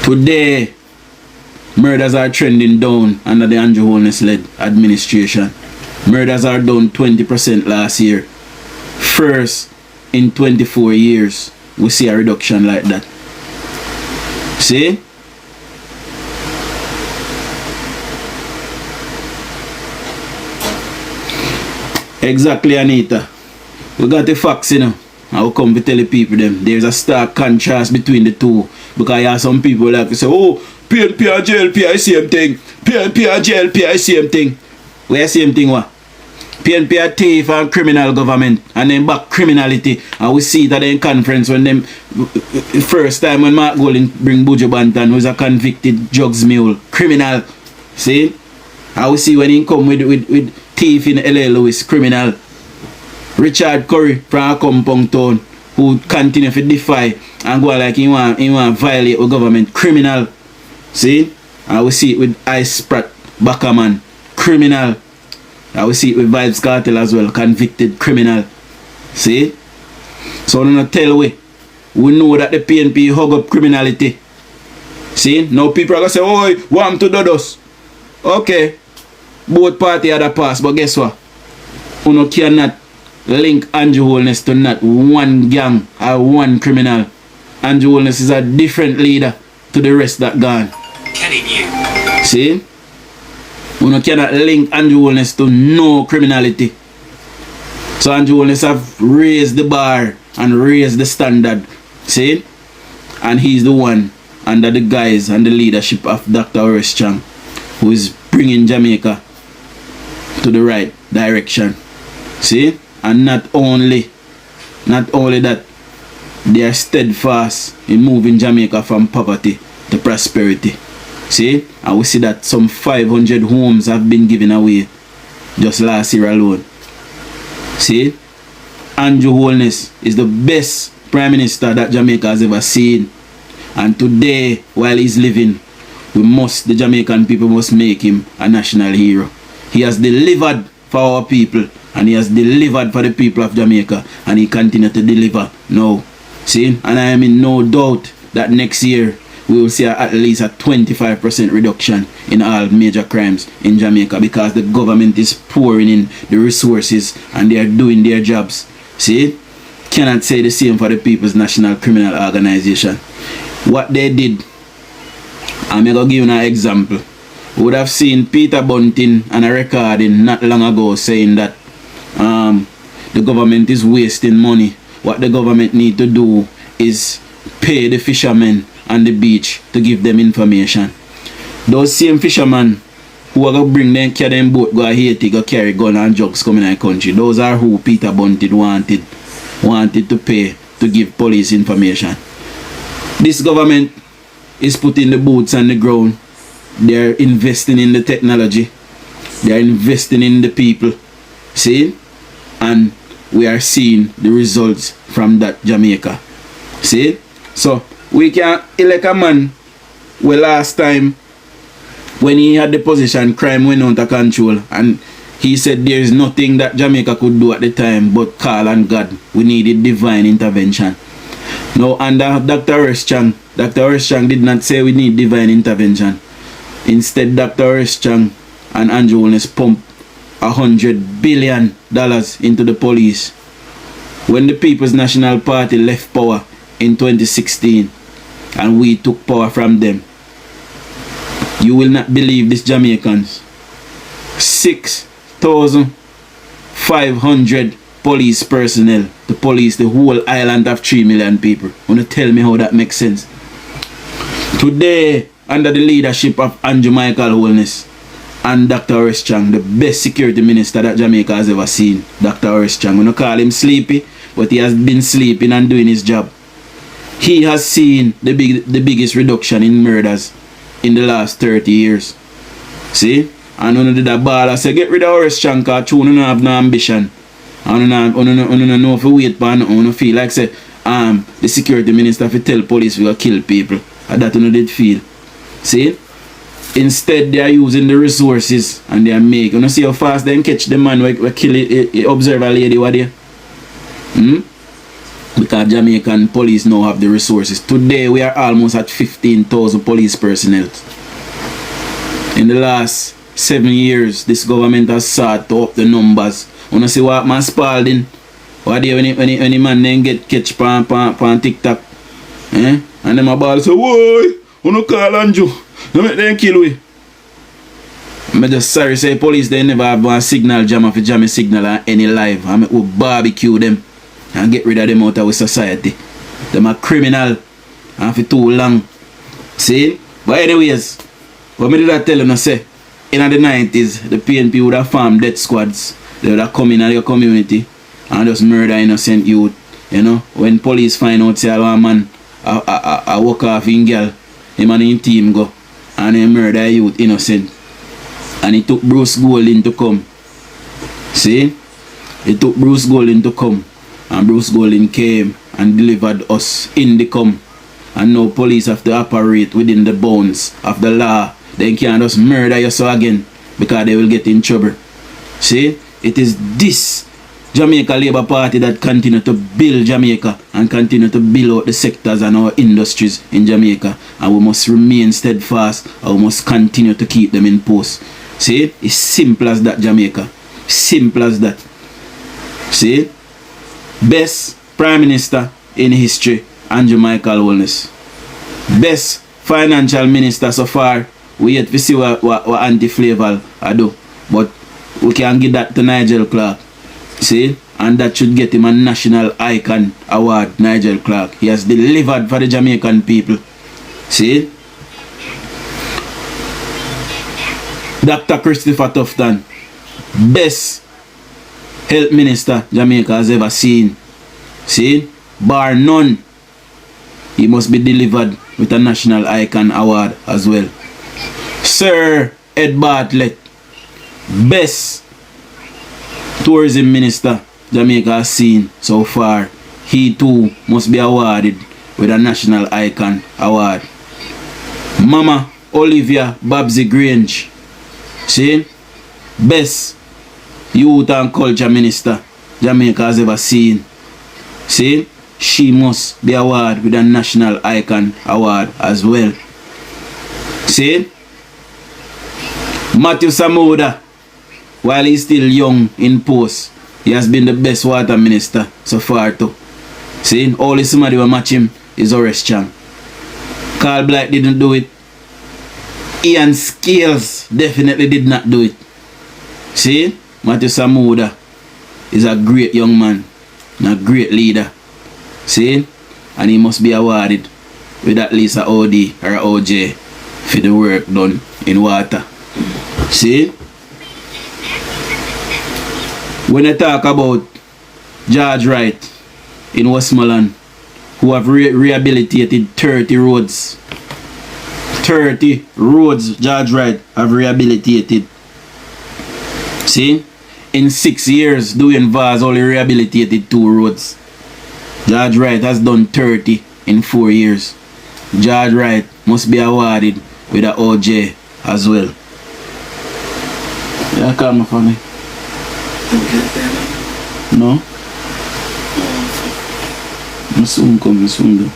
Today, murders are trending down under the Andrew Holness-led administration. Murders are down 20% last year. First in 24 years, we see a reduction like that. See? Exactly, Anita. We got the facts, you know. I will come to tell the people them. There's a stark contrast between the two. Because you have some people like to say, oh, PNP and JLP are the same thing. PNP and JLP are the same thing. Where the same thing what? PNP are thief and criminal government. And then back criminality. And we see that in conference when them first time when Mark Golding bring Buju Banton, who is a convicted drugs mule. Criminal. See? And we see when he come with thief in L.A. Lewis, criminal. Richard Curry from a compound town who continue to defy and go like he want violate the government, criminal. See? And we see it with Ice Pratt, Backerman, criminal. And we see it with Vibes Cartel as well, convicted criminal. See? So I'm not tell we know that the PNP hug up criminality. See? Now people are going to say, oh, want to do this. Okay. Both parties are the past, but guess what? You cannot link Andrew Holness to not one gang or one criminal. Andrew Holness is a different leader to the rest that gone. Kenny New. See? You cannot link Andrew Holness to no criminality. So Andrew Holness have raised the bar and raised the standard. See? And he's the one under the guise and the leadership of Dr. Horace Chang who is bringing Jamaica to the right direction. See? And not only that, they are steadfast in moving Jamaica from poverty to prosperity. See? And we see that some 500 homes have been given away just last year alone. See? Andrew Holness is the best Prime Minister that Jamaica has ever seen. And today, while he's living, the Jamaican people must make him a national hero. He has delivered for our people, and he has delivered for the people of Jamaica, and he continues to deliver now. See? And I am in no doubt that next year we will see at least a 25% reduction in all major crimes in Jamaica, because the government is pouring in the resources and they are doing their jobs. See? Cannot say the same for the People's National Criminal Organization. What they did, I'm going to give you an example. We would have seen Peter Bunting and a recording not long ago saying that the government is wasting money. What the government need to do is pay the fishermen on the beach to give them information. Those same fishermen who are going to bring them, carry them boat, go to Haiti, go carry gun and drugs coming in the country. Those are who Peter Bunting wanted to pay to give police information. This government is putting the boots on the ground. They're investing in the technology. They're investing in the people. See? And we are seeing the results from that Jamaica. See? So, we can elect a man where last time when he had the position, crime went under control, and he said there is nothing that Jamaica could do at the time but call on God. We needed divine intervention. Now, under Dr. Horace Chang did not say we need divine intervention. Instead, Dr. Horace Chang and Andrew Holness pumped $100 billion into the police. When the People's National Party left power in 2016 and we took power from them, you will not believe this, Jamaicans. 6,500 police personnel to police the whole island of 3 million people. Wanna tell me how that makes sense? Today, under the leadership of Andrew Michael Holness and Dr. Horace Chang, the best security minister that Jamaica has ever seen, Dr. Horace Chang. We don't call him sleepy, but he has been sleeping and doing his job. He has seen the biggest reduction in murders in the last 30 years. See? And when did that ball, I say, get rid of Horace Chang, because you don't have no ambition. And you know if you wait for nothing, you feel like say, the security minister if you tell police we will kill people. And that you did feel. See? Instead, they are using the resources and they are making. You see how fast they catch the man who kill it, observe a lady what there? Because Jamaican police now have the resources. Today, we are almost at 15,000 police personnel. In the last 7 years, this government has sought to up the numbers. You see what man Spalding? What day when the man then get catch pan TikTok? Eh? And them about say, whoa, you no call Andrew. You make them kill we. I'm just sorry say police they never have one signal jam if jam a signal on any live. I make we barbecue them and get rid of them out of our society. Them are criminal and for too long. See? But anyways, what me did I tell you say? In the 90s, the PNP would have formed death squads. They would have come in your community and just murder innocent youth. You know, when police find out say a man I walk off in girl, him and his team go and he murder youth innocent. And it took Bruce Golding to come. See? It took Bruce Golding to come. And Bruce Golding came and delivered us in the come. And now police have to operate within the bounds of the law. They can't just murder you so again because they will get in trouble. See? It is this Jamaica Labour Party that continue to build Jamaica and continue to build out the sectors and our industries in Jamaica. And we must remain steadfast and we must continue to keep them in post. See? It's simple as that, Jamaica. Simple as that. See? Best Prime Minister in history, Andrew Michael Holness. Best Financial Minister so far, we yet to see what anti-flaval I do. But we can give that to Nigel Clark. See? And that should get him a national icon award, Nigel Clark. He has delivered for the Jamaican people. See? Dr. Christopher Tufton, best health minister Jamaica has ever seen. See? Bar none. He must be delivered with a national icon award as well. Sir Ed Bartlett, best tourism minister Jamaica has seen so far. He too must be awarded with a national icon award. Mama Olivia Babsy Grange, see, best youth and culture minister Jamaica has ever seen. See, she must be awarded with a national icon award as well. See, Matthew Samoda, while he's still young in post, he has been the best water minister so far too. See, only somebody will match him is Horace Chang. Carl Blight didn't do it. Ian Scales definitely did not do it. See, Matthew Samoda is a great young man and a great leader. See, and he must be awarded with at least a OD or a OJ for the work done in water. See, when I talk about George Wright in Westmoreland, who have rehabilitated 30 roads. 30 roads George Wright have rehabilitated. See, in 6 years, Dwayne Vaz only rehabilitated 2 roads. George Wright has done 30 in 4 years. George Wright must be awarded with an OJ as well. Yeah, come for me. No? I soon come, soon do.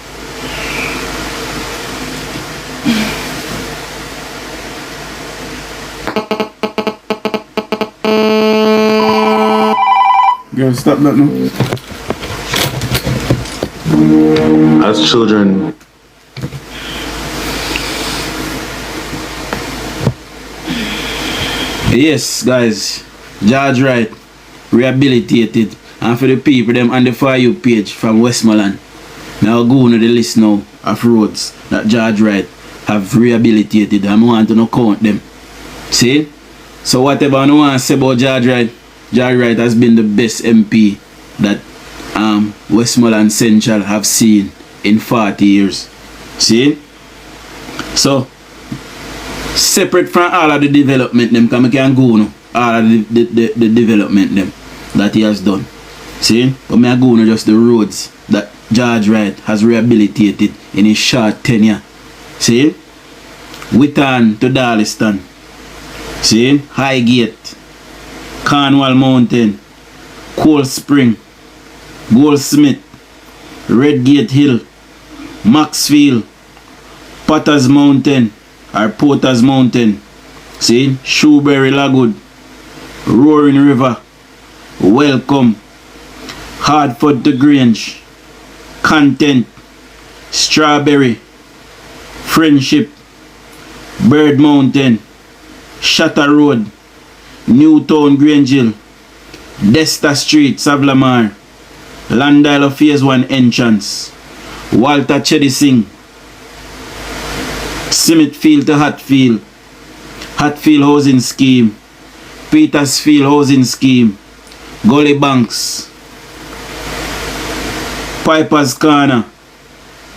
Girl, stop that now. As children, yes, guys, George Wright rehabilitated, and for the people them on the For You page from Westmoreland, now go on the list now of roads that George Wright have rehabilitated. I want to know count them. See? So whatever I want to say about George Wright has been the best MP that Westmoreland Central have seen in 40 years. See? So separate from all of the development them, because I can go now, all of the development them that he has done. See? But I go now just the roads that George Wright has rehabilitated in his short tenure. See? Whitton to Darliston. See? Highgate, Cornwall Mountain, Cold Spring, Goldsmith, Redgate Hill, Maxfield, Potters Mountain or Porters Mountain. See? Shoeberry Lagoon, Roaring River, Welcome, Hartford to Grange, Content, Strawberry, Friendship, Bird Mountain, Shatter Road, Newtown Grange Hill, Desta Street, Savlamar, Landile Phase 1 entrance, Walter Cheddy Singh, Smithfield to Hatfield, Hatfield Housing Scheme, Petersfield Housing Scheme, Gully Banks, Piper's Corner,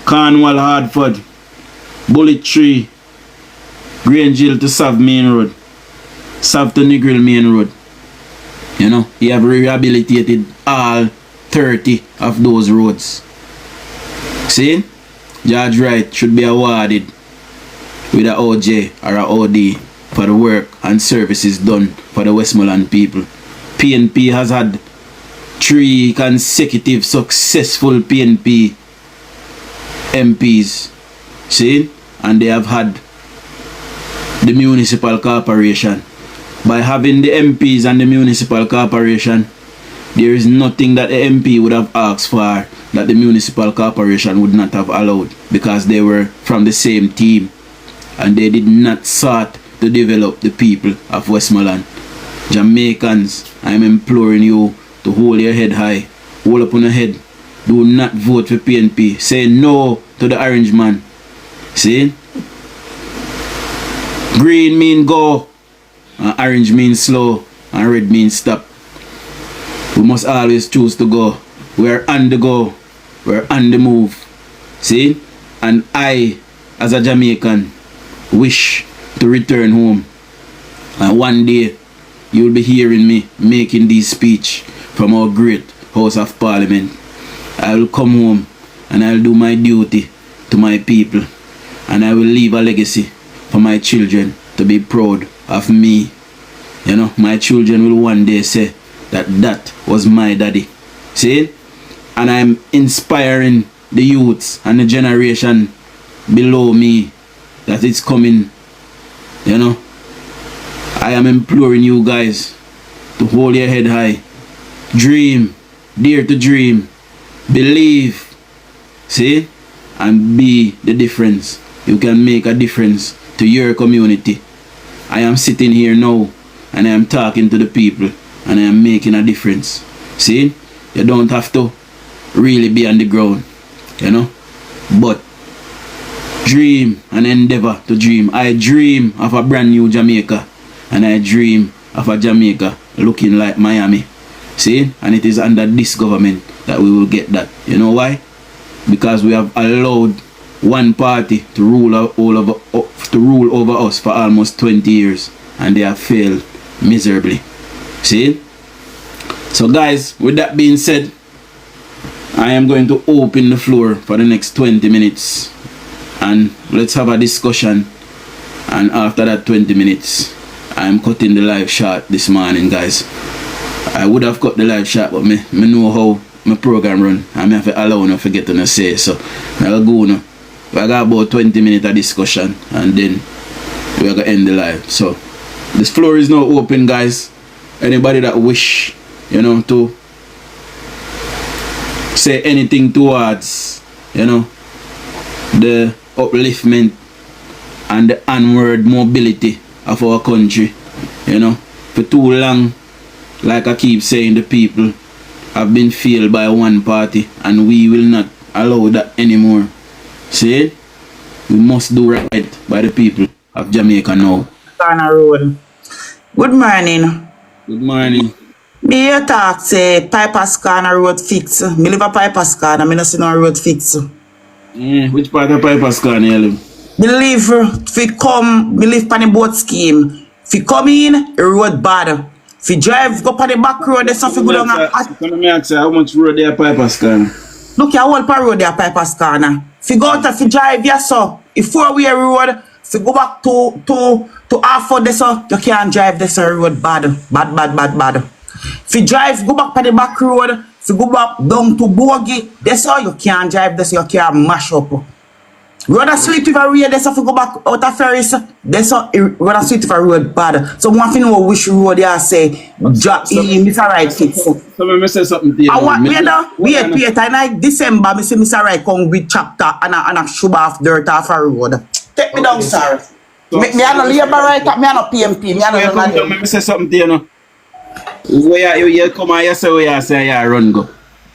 Cornwall Hartford, Bullet Tree, Grange Hill to Sav Main Road, Sav to Negril Main Road. You know, he have rehabilitated all 30 of those roads. See? George Wright should be awarded with a OJ or a OD for the work and services done for the Westmoreland people. PNP has had 3 consecutive successful PNP MPs. See? And they have had the municipal corporation. By having the MPs and the municipal corporation, there is nothing that the MP would have asked for that the municipal corporation would not have allowed, because they were from the same team. and they did not sought to develop the people of Westmoreland. Jamaicans, I'm imploring you to hold your head high. Hold up on your head. Do not vote for PNP. Say no to the orange man. See? Green mean go, and orange means slow, and red means stop. We must always choose to go. We're on the go. We're on the move. See? And I, as a Jamaican, wish to return home. And one day, you'll be hearing me making this speech from our great House of Parliament. I will come home and I'll do my duty to my people. And I will leave a legacy for my children to be proud of me. You know, my children will one day say that that was my daddy. See? And I'm inspiring the youths and the generation below me that it's coming. You know, I am imploring you guys to hold your head high. Dream, dare to dream, believe, see, and be the difference. You can make a difference to your community. I am sitting here now and I am talking to the people and I am making a difference. See, you don't have to really be on the ground, you know, but dream and endeavor to dream. I dream of a brand new Jamaica, and I dream of a Jamaica looking like Miami. See, and it is under this government that we will get that. You know why? Because we have allowed one party to rule over us for almost 20 years, and they have failed miserably. See? So guys, with that being said, I am going to open the floor for the next 20 minutes and let's have a discussion, and after that 20 minutes I am cutting the live short this morning, guys. I would have cut the live short, but me know how my program run and me have to allow no forget to say, so I'll go now. I got about 20 minutes of discussion and then we're gonna end the live. So this floor is now open, guys. Anybody that wish, you know, to say anything towards, you know, the upliftment and the onward mobility of our country, you know. For too long, like I keep saying, the people have been failed by one party and we will not allow that anymore. See, we must do right by the people of Jamaica now. Road. Good morning. Good morning. Me hear talk say Piper's Corner road fix. Me live a Piper's Corner, me no see no road fix. Which part of Piper's Corner you live? Me live me live on the boat scheme. If you come in, the road bad. If you drive go on the back road, there's something good on Can I ask you how much road there Piper's Corner? Look at all per road there Piper's Corner. If you go out if you drive, yes so if 4-way road, if you go back to half of this, you can't drive this road bad. If you drive, go back to the back road. If you go back down to Bogey, this you can't drive this, you can't mash up. Road a sweet with a road, this if you go back out of Ferris, this road a sweet with a road bad. So one thing know which road you say, Mr. Wright fix. So let me say something to you. I want wait, Peter, in December, I say Mr. Wright come with chapter and a shoe off dirt off a road. Take me down, sir. Me a no labor right, me a no PMP, me a no let me say something to you now. Where you come and you say where you say you run go.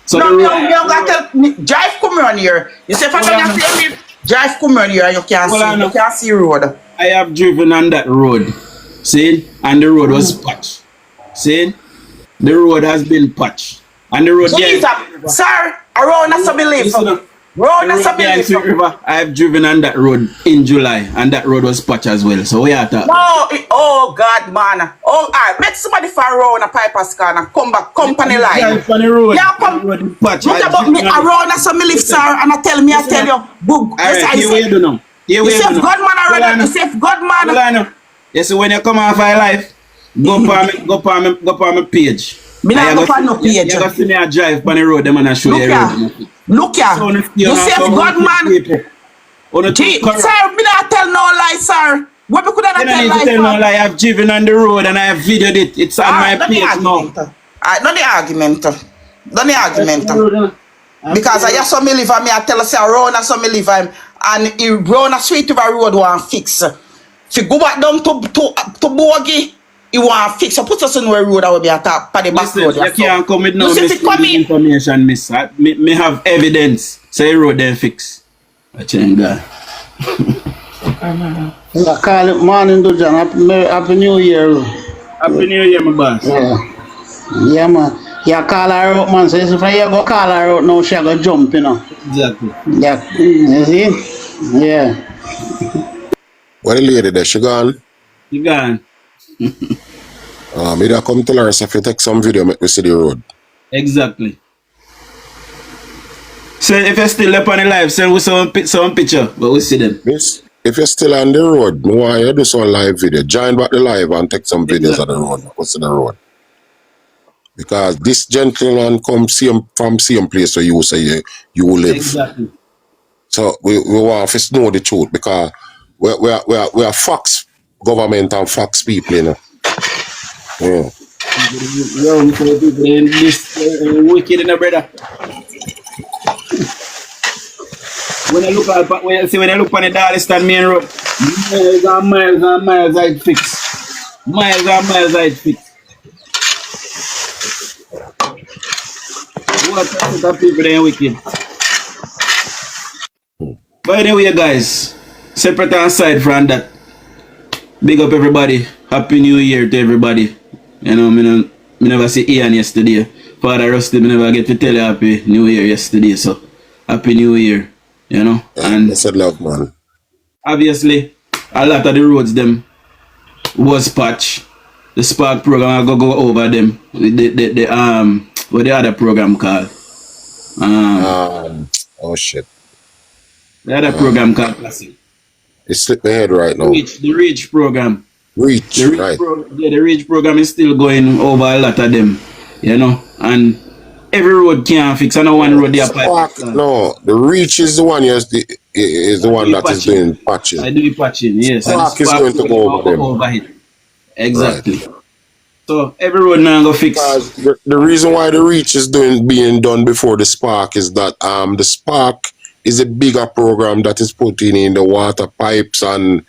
So no, me got tell drive come around here. You say for me drive come around here and you can't see road. I have driven on that road. See? And the road was patched. See? The road has been patched. And the road so sir, around us believe. I have driven on that road in July and that road was patched as well. So we are talking. No, oh God, man. Oh, I met somebody for around a Piper's Corner. Come back, company line. Yeah, come. Look about me around us, me live, sir, and I tell you, book. You say God man already. You say God man. Yes, when you come off my life, go on my page. Me not go on no page. You got to see me a drive on the road, them and I show you road. Look here, you say God man. Sir, me not tell no lie, sir. What we could not tell lie? Tell no lie. I have driven on the road and I have videoed it. It's on my page now. Not the argument. Because I saw me live and me I tell us say around I saw me live and he run a Sweet River Road want fix. If you go back down to Bogie, he want fix. So put us on the road that will be attacked by the back Listen, road. you can't come with no You see if it come misleading in. information, miss. Me have evidence. Say road then fix. I change that. I call it morning, Dujon. Happy New Year. Happy New Year, my boss. Yeah, man. You call her out, man. So if you go call her out now, she go jump, you know. Exactly. Yeah, you see? Yeah. What the lady there? She gone? You gone. Me that come tell her if you take some video, make me see the road. Exactly. So if you're still up on the live, send us some picture, but we see them. Miss, if you're still on the road, me want you to do some live video. Join back the live and take some videos of the road. What's in the road? Because this gentleman come from same place where you say you live. Exactly. So we want to know the truth because we are Fox government and Fox people, you know. Yeah. Yo, this wicked in the brother. When I look at when I look on the Darlistan main road, miles and miles I fix. Miles and miles I fix. What type of people they wicked? But anyway, guys, separate and aside from that, big up everybody. Happy New Year to everybody. You know, me never see Ian yesterday. Father Rusty, me never get to tell you Happy New Year yesterday. So, Happy New Year. You know, and that's a love, man. Obviously, a lot of the roads them was patched. The Spark program I go over them. What the other program called? Oh shit. The other program called Classic. It slipped my head right now. The Reach program. Reach, right. The Reach program is still going over a lot of them. You know, and every road can't fix. I know one road they apply. No, the Reach is the one is the one that is doing patching. I do the patching, yes. Spark is going to go over them. it. Exactly. Right. So every road now go fix. Because the reason why the Reach is being done before the Spark is that the Spark is a bigger program that is putting in the water pipes and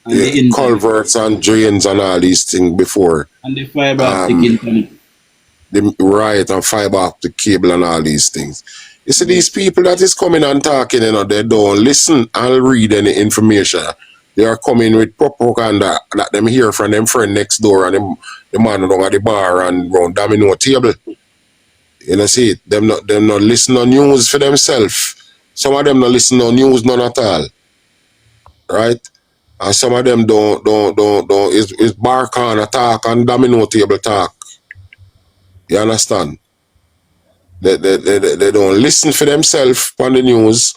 the culverts and drains and all these things before. And the fiber optic internet. Right, and fiber optic cable and all these things. You see, these people that is coming and talking, you know, they don't listen and read any information. They are coming with propaganda that them hear from them friend next door and the man down at the bar and round domino table. You know, see, them not listen on news for themselves. Some of them not listen on news none at all. Right? And some of them don't is bar corner talk and domino table talk. You understand? They don't listen for themselves on the news,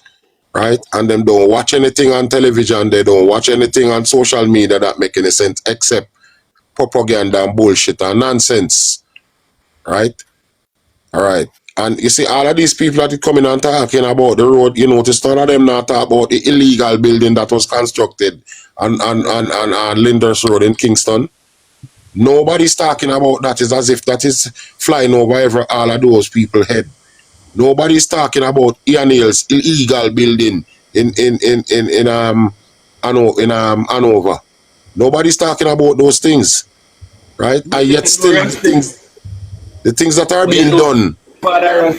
right? And them don't watch anything on television. They don't watch anything on social media that make any sense except propaganda and bullshit and nonsense, right? All right. And you see, all of these people that are coming and talking about the road, you notice none of them not talk about the illegal building that was constructed on Linders Road in Kingston. Nobody's talking about that. It's as if that is flying over all of those people's head. Nobody's talking about Ian Hill's illegal building in Hanover. Nobody's talking about those things, right? And yet still the things that are being done. Father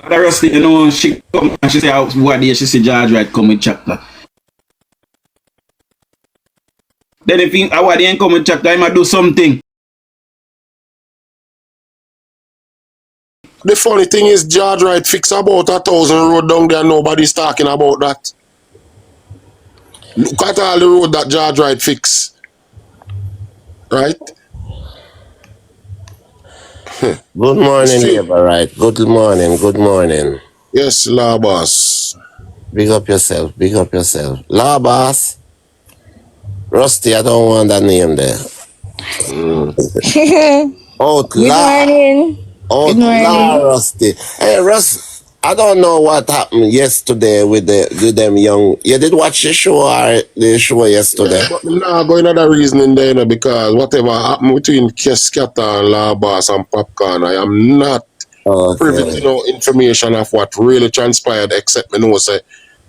Rusty, you know, she come and she say, what day she see George Wright come with chapter. Then if he ain't come with chapter, he might do something. The funny thing is, George Wright fix about 1,000 road down there. Nobody's talking about that. Look at all the road that George Wright fix. Right? Good morning, Eva, right? Good morning. Yes, La Boss. Big up yourself. La Boss. Rusty, I don't want that name there. Outlaw Rusty. Hey, Russ, I don't know what happened yesterday with them young. You did watch the show yesterday? Yeah, but I'm not going another reasoning there, you know, because whatever happened between Scatter and La Boss and Popcorn, I am not privy to Okay. no information of what really transpired, except me know say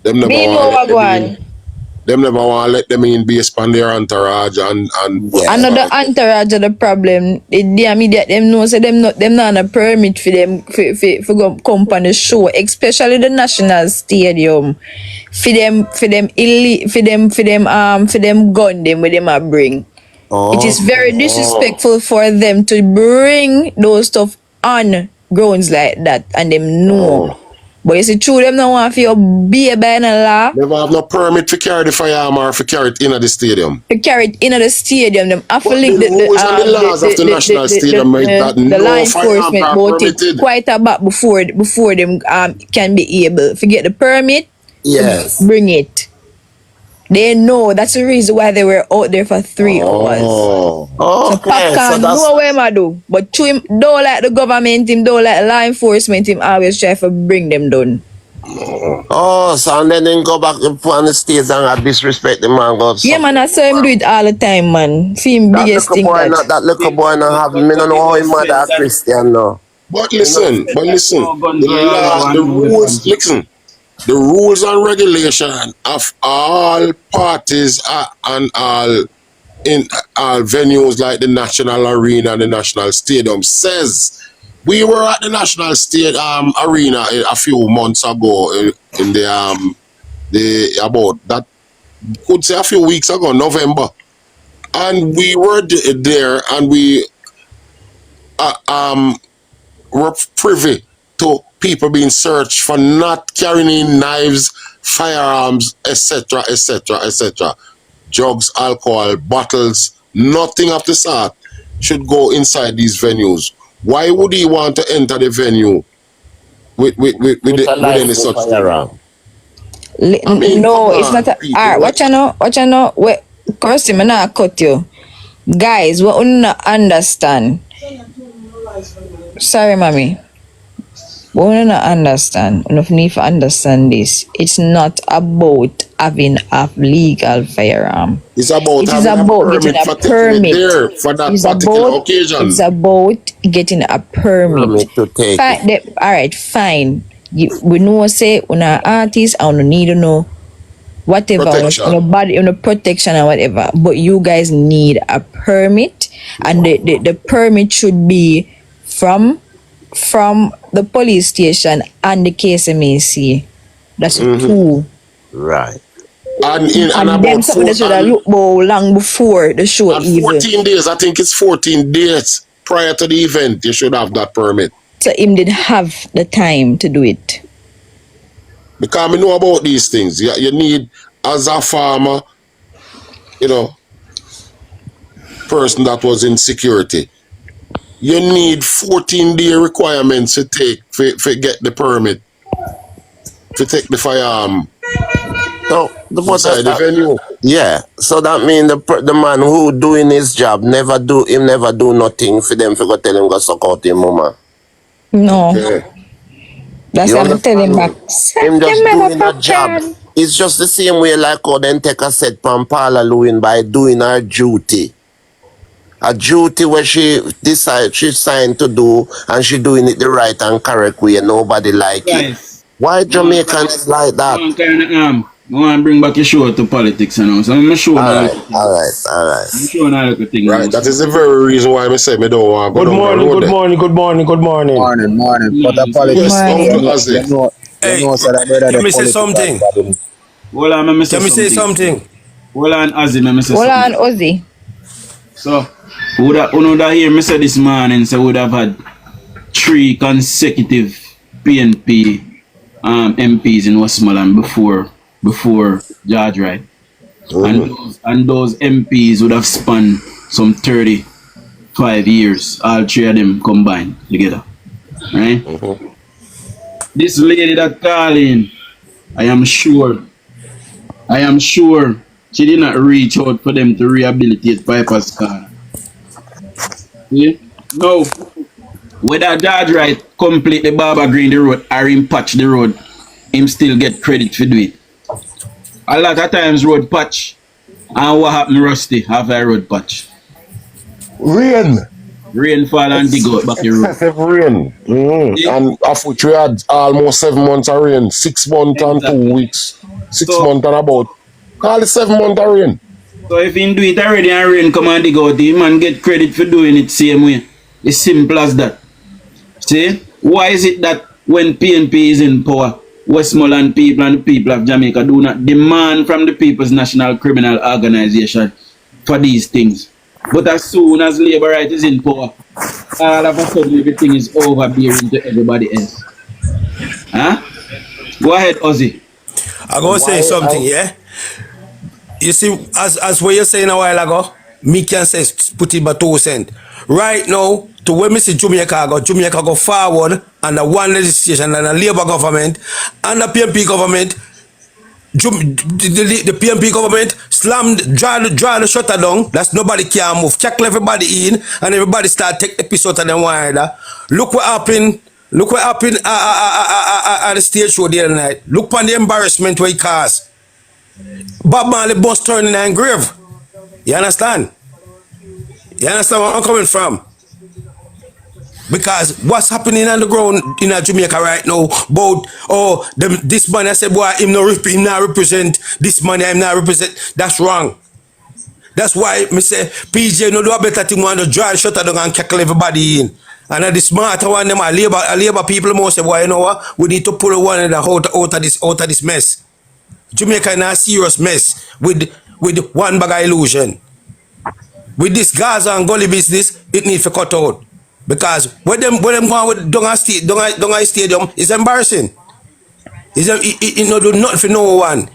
them never Me want know let what them go in. on. Them never want let them in based on their entourage and Yeah. Another whatever. entourage of the problem. The immediate them know say them not a permit for them for go come on the show, especially the national stadium. For them gun them where them a bring. It is very disrespectful for them to bring those stuff on grounds like that and them know. But you see true them no want for you be by a law. Never have no permit to carry the firearm or to carry it in the stadium. To carry it into the stadium, them have to But the link rules and the laws of the national stadium make that the law no firearms enforcement are about it permitted. quite a bit before them can be able to get the permit to Yes. bring it. They know that's the reason why they were out there for 3 hours. Oh. So Okay. So Popcorn that's know what him a do, but to him don't like the government, him don't like law enforcement, him always try to bring them down. so and then go back on the stage and disrespect the man. Go Yeah, suck. man, I saw him do it all the time, man. See him That biggest little thing boy, that. not that little boy, not have me no know how his mother a Christian no. But You know, listen, said that no guns the were allowed law, on the no rules, weapons. listen, the rules and regulation of all parties and all in all venues like the National Arena and the National Stadium says we were at the National Stadium Arena a few months ago in the about that could say a few weeks ago, November, and we were there and we were privy to people being searched for not carrying in knives, firearms, etc., etc., etc. Drugs, alcohol, bottles, nothing of the sort should go inside these venues. Why would he want to enter the venue With a with any life such thing? firearm. I mean, come No, it's on, not. people. Alright, watch you know. Wait, Kirsty, me not cut you. Guys, what you not understand? Sorry, mommy. What you not understand? You need to understand this. It's not about having a legal firearm. It's about It is having a about permit getting a for taking it permit. there for that It's particular about occasion. getting a permit. Permit to take Fine. it. Alright, fine. We know say una artist and we need to know whatever on Protection. a body on a protection and whatever. But you guys need a permit, and the permit should be from the police station and the KSMAC. That's two. Right. And And them about something that should have looked long before the show and even. 14 days, I think it's 14 days prior to the event, you should have that permit. So him did have the time to do it. Because we know about these things. You need, as a farmer, person that was in security, you need 14-day requirements to take for get the permit to take the firearm So inside the venue. yeah. So that means the man who doing his job never do nothing for them for go tell him go suck out him mama. No. Okay. That's You what I'm telling back. Him just doing a job. It's just the same way like how then take a set from Paula Lewin by doing her duty. A duty where she signed to do and she doing it the right and correct way and nobody like it. Guys, Why Jamaicans like that? one kind of I want to bring back your show to politics and all. So I'm sure now. Alright. I'm sure now look at thing. Right, that is the very reason why I say me don't want to go Good down morning, the road good there. morning, good morning, good morning. Morning. But the Yes, politics, morning. Uncle Ozzy. you know, so that brother, Can the me say politics something? are bad. Hold on, let me say Can me say something? Hold on, Ozzy, let me say Hold on, something. Ozzy. So, would hear me say this morning, so would have had 3 consecutive PNP MPs in Westmoreland before George Wright. And those MPs would have spanned some 35 years, all 3 of them combined together. Right? This lady that called in, I am sure she did not reach out for them to rehabilitate Piper's car. See? No. Whether George Wright complete the Barber Green the road or him patch the road, him still get credit for do it. A lot of times road patch, and what happened Rusty after a road patch? Rain. Rainfall and dig out back the road. Excessive rain. Yeah. And of which we had almost 7 months of rain. 6 months and 2 weeks. 6 months and about. Call it 7 months of rain. So if him do it already and rain come and dig out, the man get credit for doing it same way. It's simple as that. See? Why is it that when PNP is in power, Westmoreland people and the people of Jamaica do not demand from the People's National Criminal Organization for these things? But as soon as Labour Right is in power, all of a sudden everything is overbearing to everybody else. Huh? Go ahead, Ozzy. I'm going to say something, yeah? You see, as what you're saying a while ago, me can say, put it by 2 cents. Right now, to when me see Jamaica go forward under one legislation and a Labour government and the PNP government, the PNP government draw the shutter down. That's nobody can move. Tackle everybody in and everybody start take episode and then wider. Look what happened. Look what happened at the stage show the other night. Look on the embarrassment where he caused. Bob Marley bus turning in grave. You understand? You understand where I'm coming from? Because what's happening on the ground in Jamaica right now about this man I said boy him not represent this money, him not represent. That's wrong. That's why me say PJ no do a better thing want to draw shut down and cackle everybody in. And the smarter one them a labor people most say boy you know what we need to pull one of the out of this mess. Jamaica in a serious mess with one bag of illusion. With this Gaza and gully business, it needs to cut out. Because when them go with Donga Stadium, it's embarrassing. It no do nothing for no one.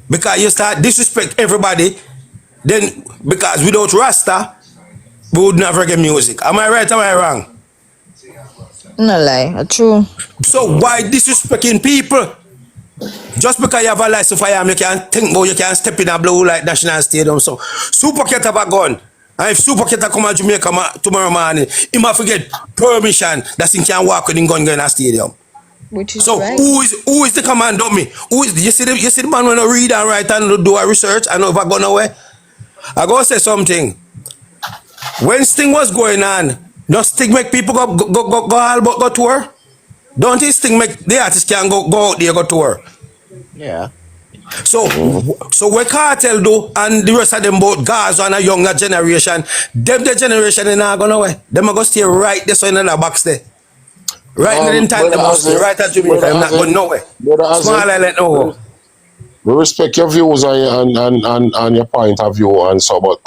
Because you start disrespect everybody, then because without Rasta, we would never get music. Am I right? Am I wrong? No lie, true. So why disrespecting people? Just because you have a license for you can't think about you can't step in a blue like National Stadium. So Super Cat have a gun. And if Super Cat come to Jamaica tomorrow morning, he might forget permission that he can walk with him gun in a stadium. Which is so right. who is the command of me? Who is you see the man when I read and write and do a research and if I go nowhere? I go say something. When Sting was going on, does Sting make people go tour? Don't this Sting make the artists can go out there go tour? Yeah. So what Cartel do and the rest of them both Gaza and a younger generation, them the generation is not going nowhere. Them are going to stay right there so in the box there. Right in the time they must stay right at Jamaica. I'm not going nowhere. Small island nowhere. We respect your views and your point of view and so, but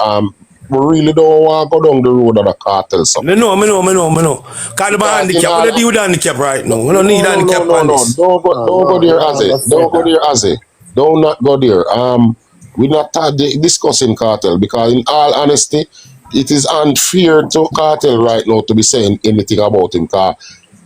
we really don't want to go down the road of the cartel. So. Me know. Because the handicap, we don't deal with handicap right now. We don't need handicap on this. Don't go there, Azzy. Don't go there, Azzy. Do not go there. We're not discussing cartel because in all honesty, it is unfair to cartel right now to be saying anything about him. Because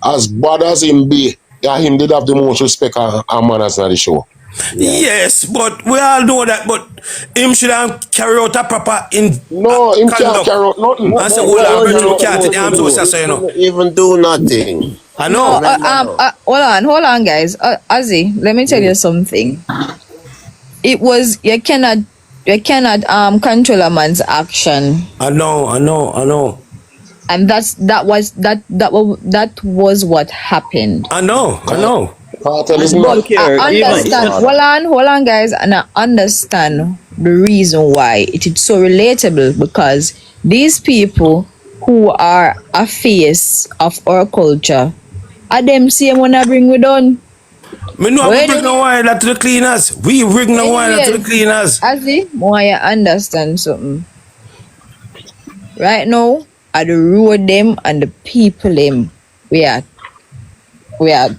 as bad as him be, him did have the most respect and manners on the show. Yeah. Yes, but we all know that. But him should have carry out a proper No, him can't carry out nothing. I said, well, can't even do nothing. I know. Hold on, guys. Ozzy, let me tell you something. It was you cannot control a man's action. I know. And that was what happened. I know. Cartel is But not I understand. Hold on, guys, and I understand the reason why it is so relatable because these people who are a face of our culture are them same when I bring we done. Me know we bring no wine to the cleaners. We bring no wine to the cleaners. Ozzy, more you understand something. Right now, at the road them and the people them, we are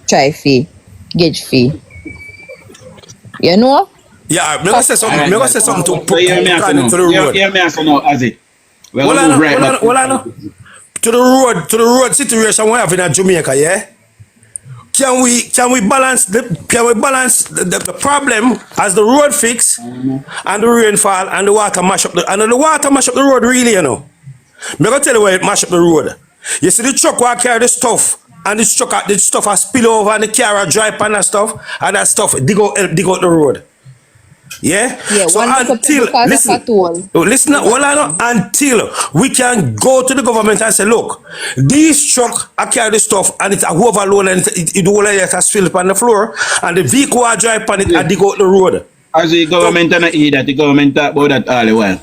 try fee. Get fee. You know? Yeah, me gonna say something. Me gonna say something to put Hear me to the road. Hear me now, Azzy. Hold on. To the road situation we have in Jamaica, yeah? Can we balance the problem as the road fix and the rainfall and the water mash up the road really, you know? Me gonna tell you why it mash up the road. You see the truck where carry the stuff. And the stuff has spill over and the car dry pan and stuff, and that stuff dig out the road. Yeah. Yeah, So one look up until because of a listen, toll. listen, hold on, until we can go to the government and say, look, these truck I carry the stuff and it's a overload and it all has spill on the floor and the vehicle I drive on it and dig out the road. As the So, government and eat that, the government talk about that all the while.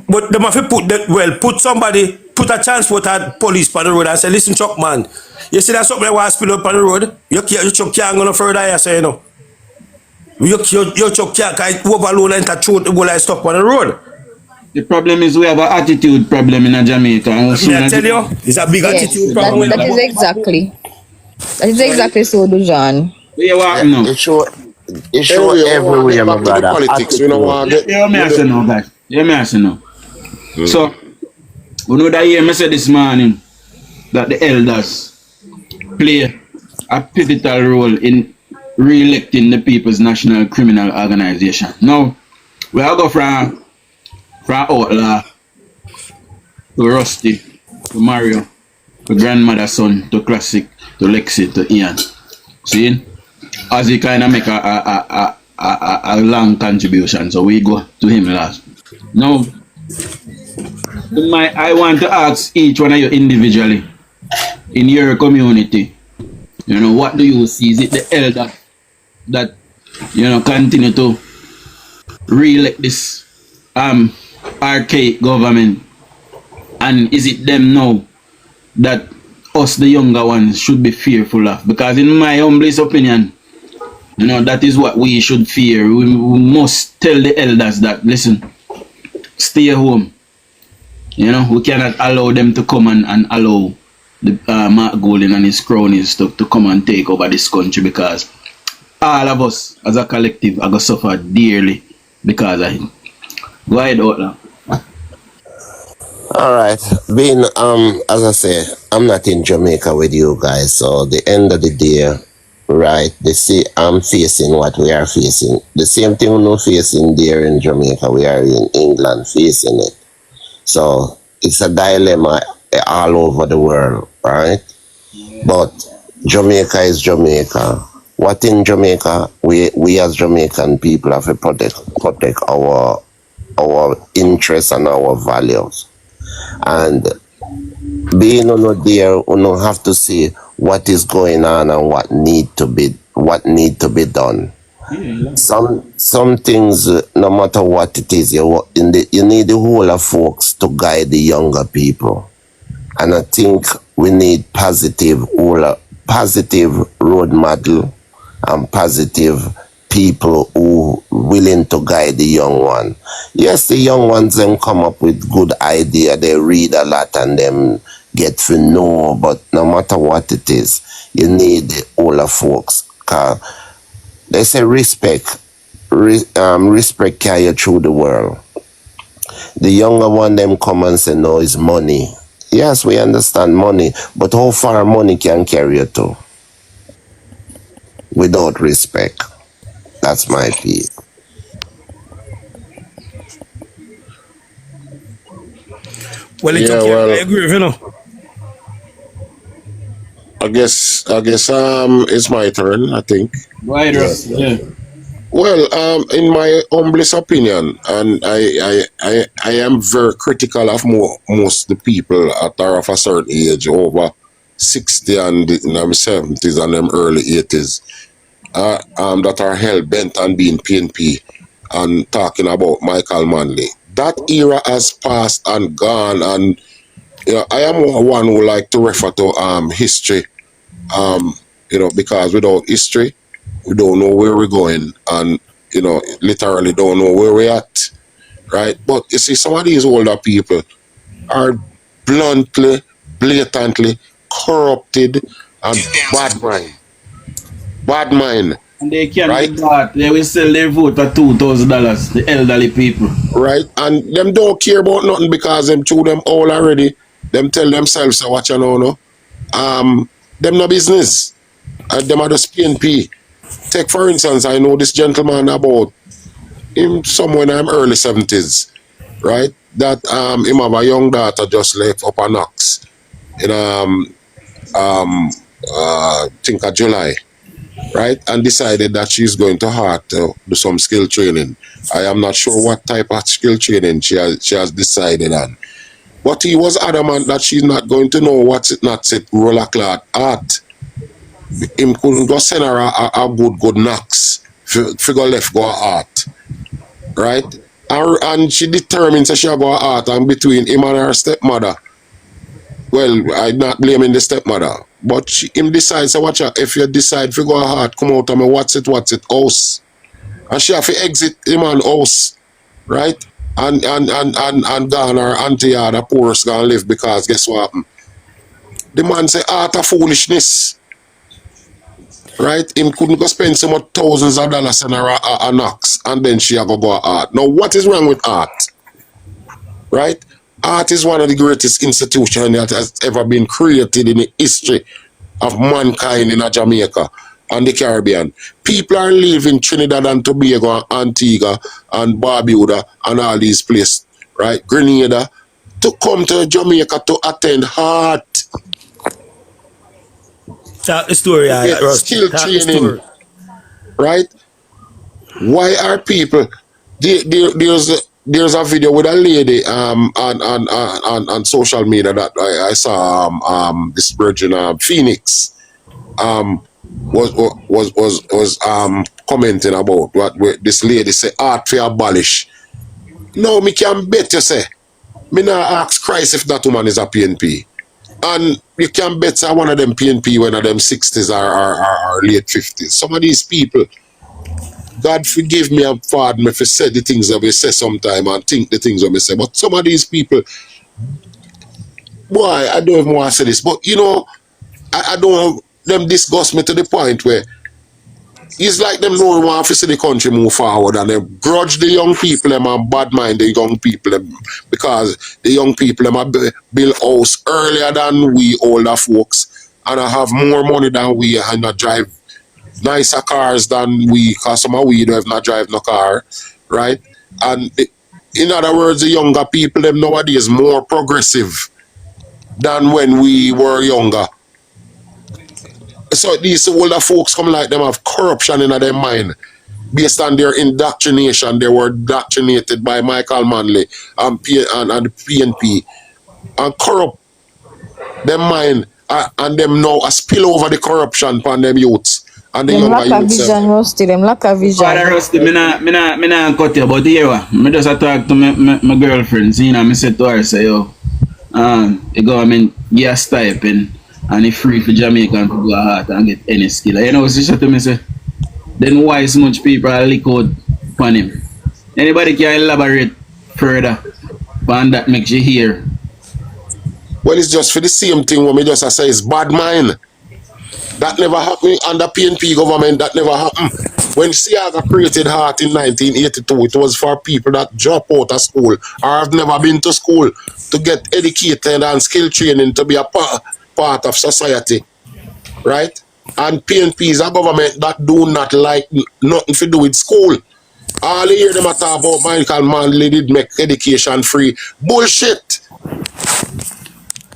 but them have to put that put a transport at police on the road and say, listen, truck man, you see that something that was spill up on the road, your truck can't go no further here, say you know. Your truck can't overload and throw the whole stuff on the road. The problem is we have an attitude problem in Jamaica. And May I tell you, it's a big Yes, attitude problem. that is exactly. That is exactly so, Dujon. you walk now. It show Anyway, we want to everywhere, get my back to the brother. politics. We don't want to get. Yeah, me ask you now, guys. Yeah, me ask you now. So, you know that year, me said this morning that the elders play a pivotal role in re-electing the People's National Criminal Organization. Now, we are go from Outlaw to Rusty to Mario to Grandmother's Son to Classic to Lexi to Ian. See? As he kind of make a long contribution, so we go to him last. Now, I want to ask each one of you individually in your community, you know, what do you see? Is it the elder that, you know, continue to re-elect this archaic government, and is it them now that us the younger ones should be fearful of? Because in my humblest opinion, you know, that is what we should fear. We must tell the elders that, listen, stay home. You know, we cannot allow them to come and allow the Mark Golden and his cronies to come and take over this country, because all of us as a collective are going to suffer dearly because of him. Go ahead, Outlaw. All right. Being as I say, I'm not in Jamaica with you guys, so the end of the day, right? They see I'm facing what we are facing. The same thing we're not facing there in Jamaica. We are in England facing it. So it's a dilemma all over the world, right? But Jamaica is Jamaica. What in Jamaica, we as Jamaican people have to protect our interests and our values. And being on there, we don't have to see what is going on and what need to be done. Some things, no matter what it is, you need the whole of folks to guide the younger people. And I think we need positive role model and positive people who willing to guide the young one. Yes, the young ones then come up with good idea. They read a lot and them get to know. But no matter what it is, you need the older folks. They say respect carry you through the world. The younger one them come and say no, it's money. Yes, we understand money, but how far money can carry you to? Without respect. That's my view. Well, it's Yeah, okay. well, I agree with you know. I guess it's my turn, I think. Go ahead, Russ. Yeah. Well, in my humblest opinion, and I am very critical of most the people that are of a certain age, over 60 and in them 70s and them early 80s, that are hell bent on being PNP and talking about Michael Manley. That era has passed and gone, and you know, I am one who like to refer to history, you know, because without history, we don't know where we're going, and you know, literally don't know where we're at, right? But you see, some of these older people are bluntly, blatantly corrupted and bad mind, And they can't right? do that. They will sell their vote for $2,000, the elderly people. Right? And them don't care about nothing because them chew them all already. Them tell themselves, so what you know, no? Them no business. And them are just PNP. Take for instance, I know this gentleman about him somewhere in him early 70s, right? That him have a young daughter just left up a Knox in think of July. right? And decided that she's going to Heart to do some skill training. I am not sure what type of skill training she has decided on. But he was adamant that she's not going to know what's it not it roller cloth art. Him couldn't go send her a good knocks. Figure left go art. Right? And she determines that she'll go art and between him and her stepmother. Well, I'm not blaming the stepmother. But him decides, so watch out, if you decide to go hard, come out and me, what's it, house. And she have to exit him and house. Right? And gone her auntie or the poorest gonna live because guess what happened? The man say art of foolishness. Right? Him couldn't go spend so much thousands of dollars on a knocks and then she go art. Now what is wrong with art? Right? Art is one of the greatest institutions that has ever been created in the history of mankind in Jamaica and the Caribbean. People are leaving Trinidad and Tobago and Antigua and Barbuda and all these places, right? Grenada, to come to Jamaica to attend art. Talk the story, skill training, right? Why are people... There's a video with a lady on social media that I saw this virgin Phoenix was commenting about what this lady say art for abolish. No, me can bet you say me not ask Christ if that woman is a PNP. And you can bet say one of them PNP one of them 60s or late 50s. Some of these people, God forgive me and pardon me if I say the things that we say sometime and think the things that we say. But some of these people, boy, I don't even want to say this, but you know, I don't want them disgust me to the point where it's like them don't want to see the country move forward and they grudge the young people them and bad mind the young people them because the young people them build house earlier than we older folks and I have more money than we and I drive nicer cars than we, because some of we don't have drive no car, right? And in other words, the younger people them nowadays more progressive than when we were younger. So these older folks come like them have corruption in their mind based on their indoctrination. They were indoctrinated by Michael Manley and the PNP and corrupt them mind and them now a spill over the corruption upon them youths. And the them younger lack of youths. vision, Rusty. Them lack of vision. Father Rusty, me not cut you, but here, I just talk to my girlfriend, you know, I said to her, say, yo, the government give a stipend and it's free for Jamaican to go out and get any skill. You know what she said to me, say, then why so much people are lick out upon him? Anybody can elaborate further on that makes you hear? Well, it's just for the same thing what me just say is bad mind. That never happened under PNP government. That never happened. When Siaga created Heart in 1982, it was for people that drop out of school or have never been to school to get educated and skill training to be a part of society, right? And PNP is a government that do not like nothing to do with school. All you hear them talk about Michael Manley did make education free. Bullshit.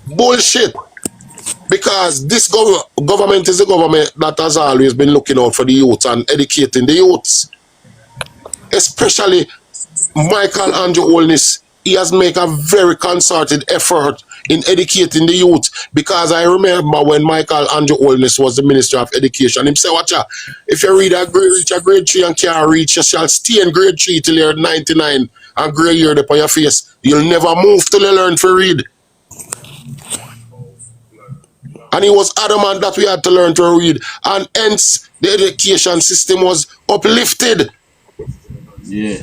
Bullshit. Because this government is a government that has always been looking out for the youths and educating the youths. Especially Michael Andrew Holness, he has made a very concerted effort in educating the youth. Because I remember when Michael Andrew Holness was the Minister of Education, he said, watch out, if you reach a grade 3 and can't reach, you shall stay in grade 3 till you're 99 and grade year upon your face. You'll never move till you learn to read. And he was adamant that we had to learn to read. And hence, the education system was uplifted. Yeah.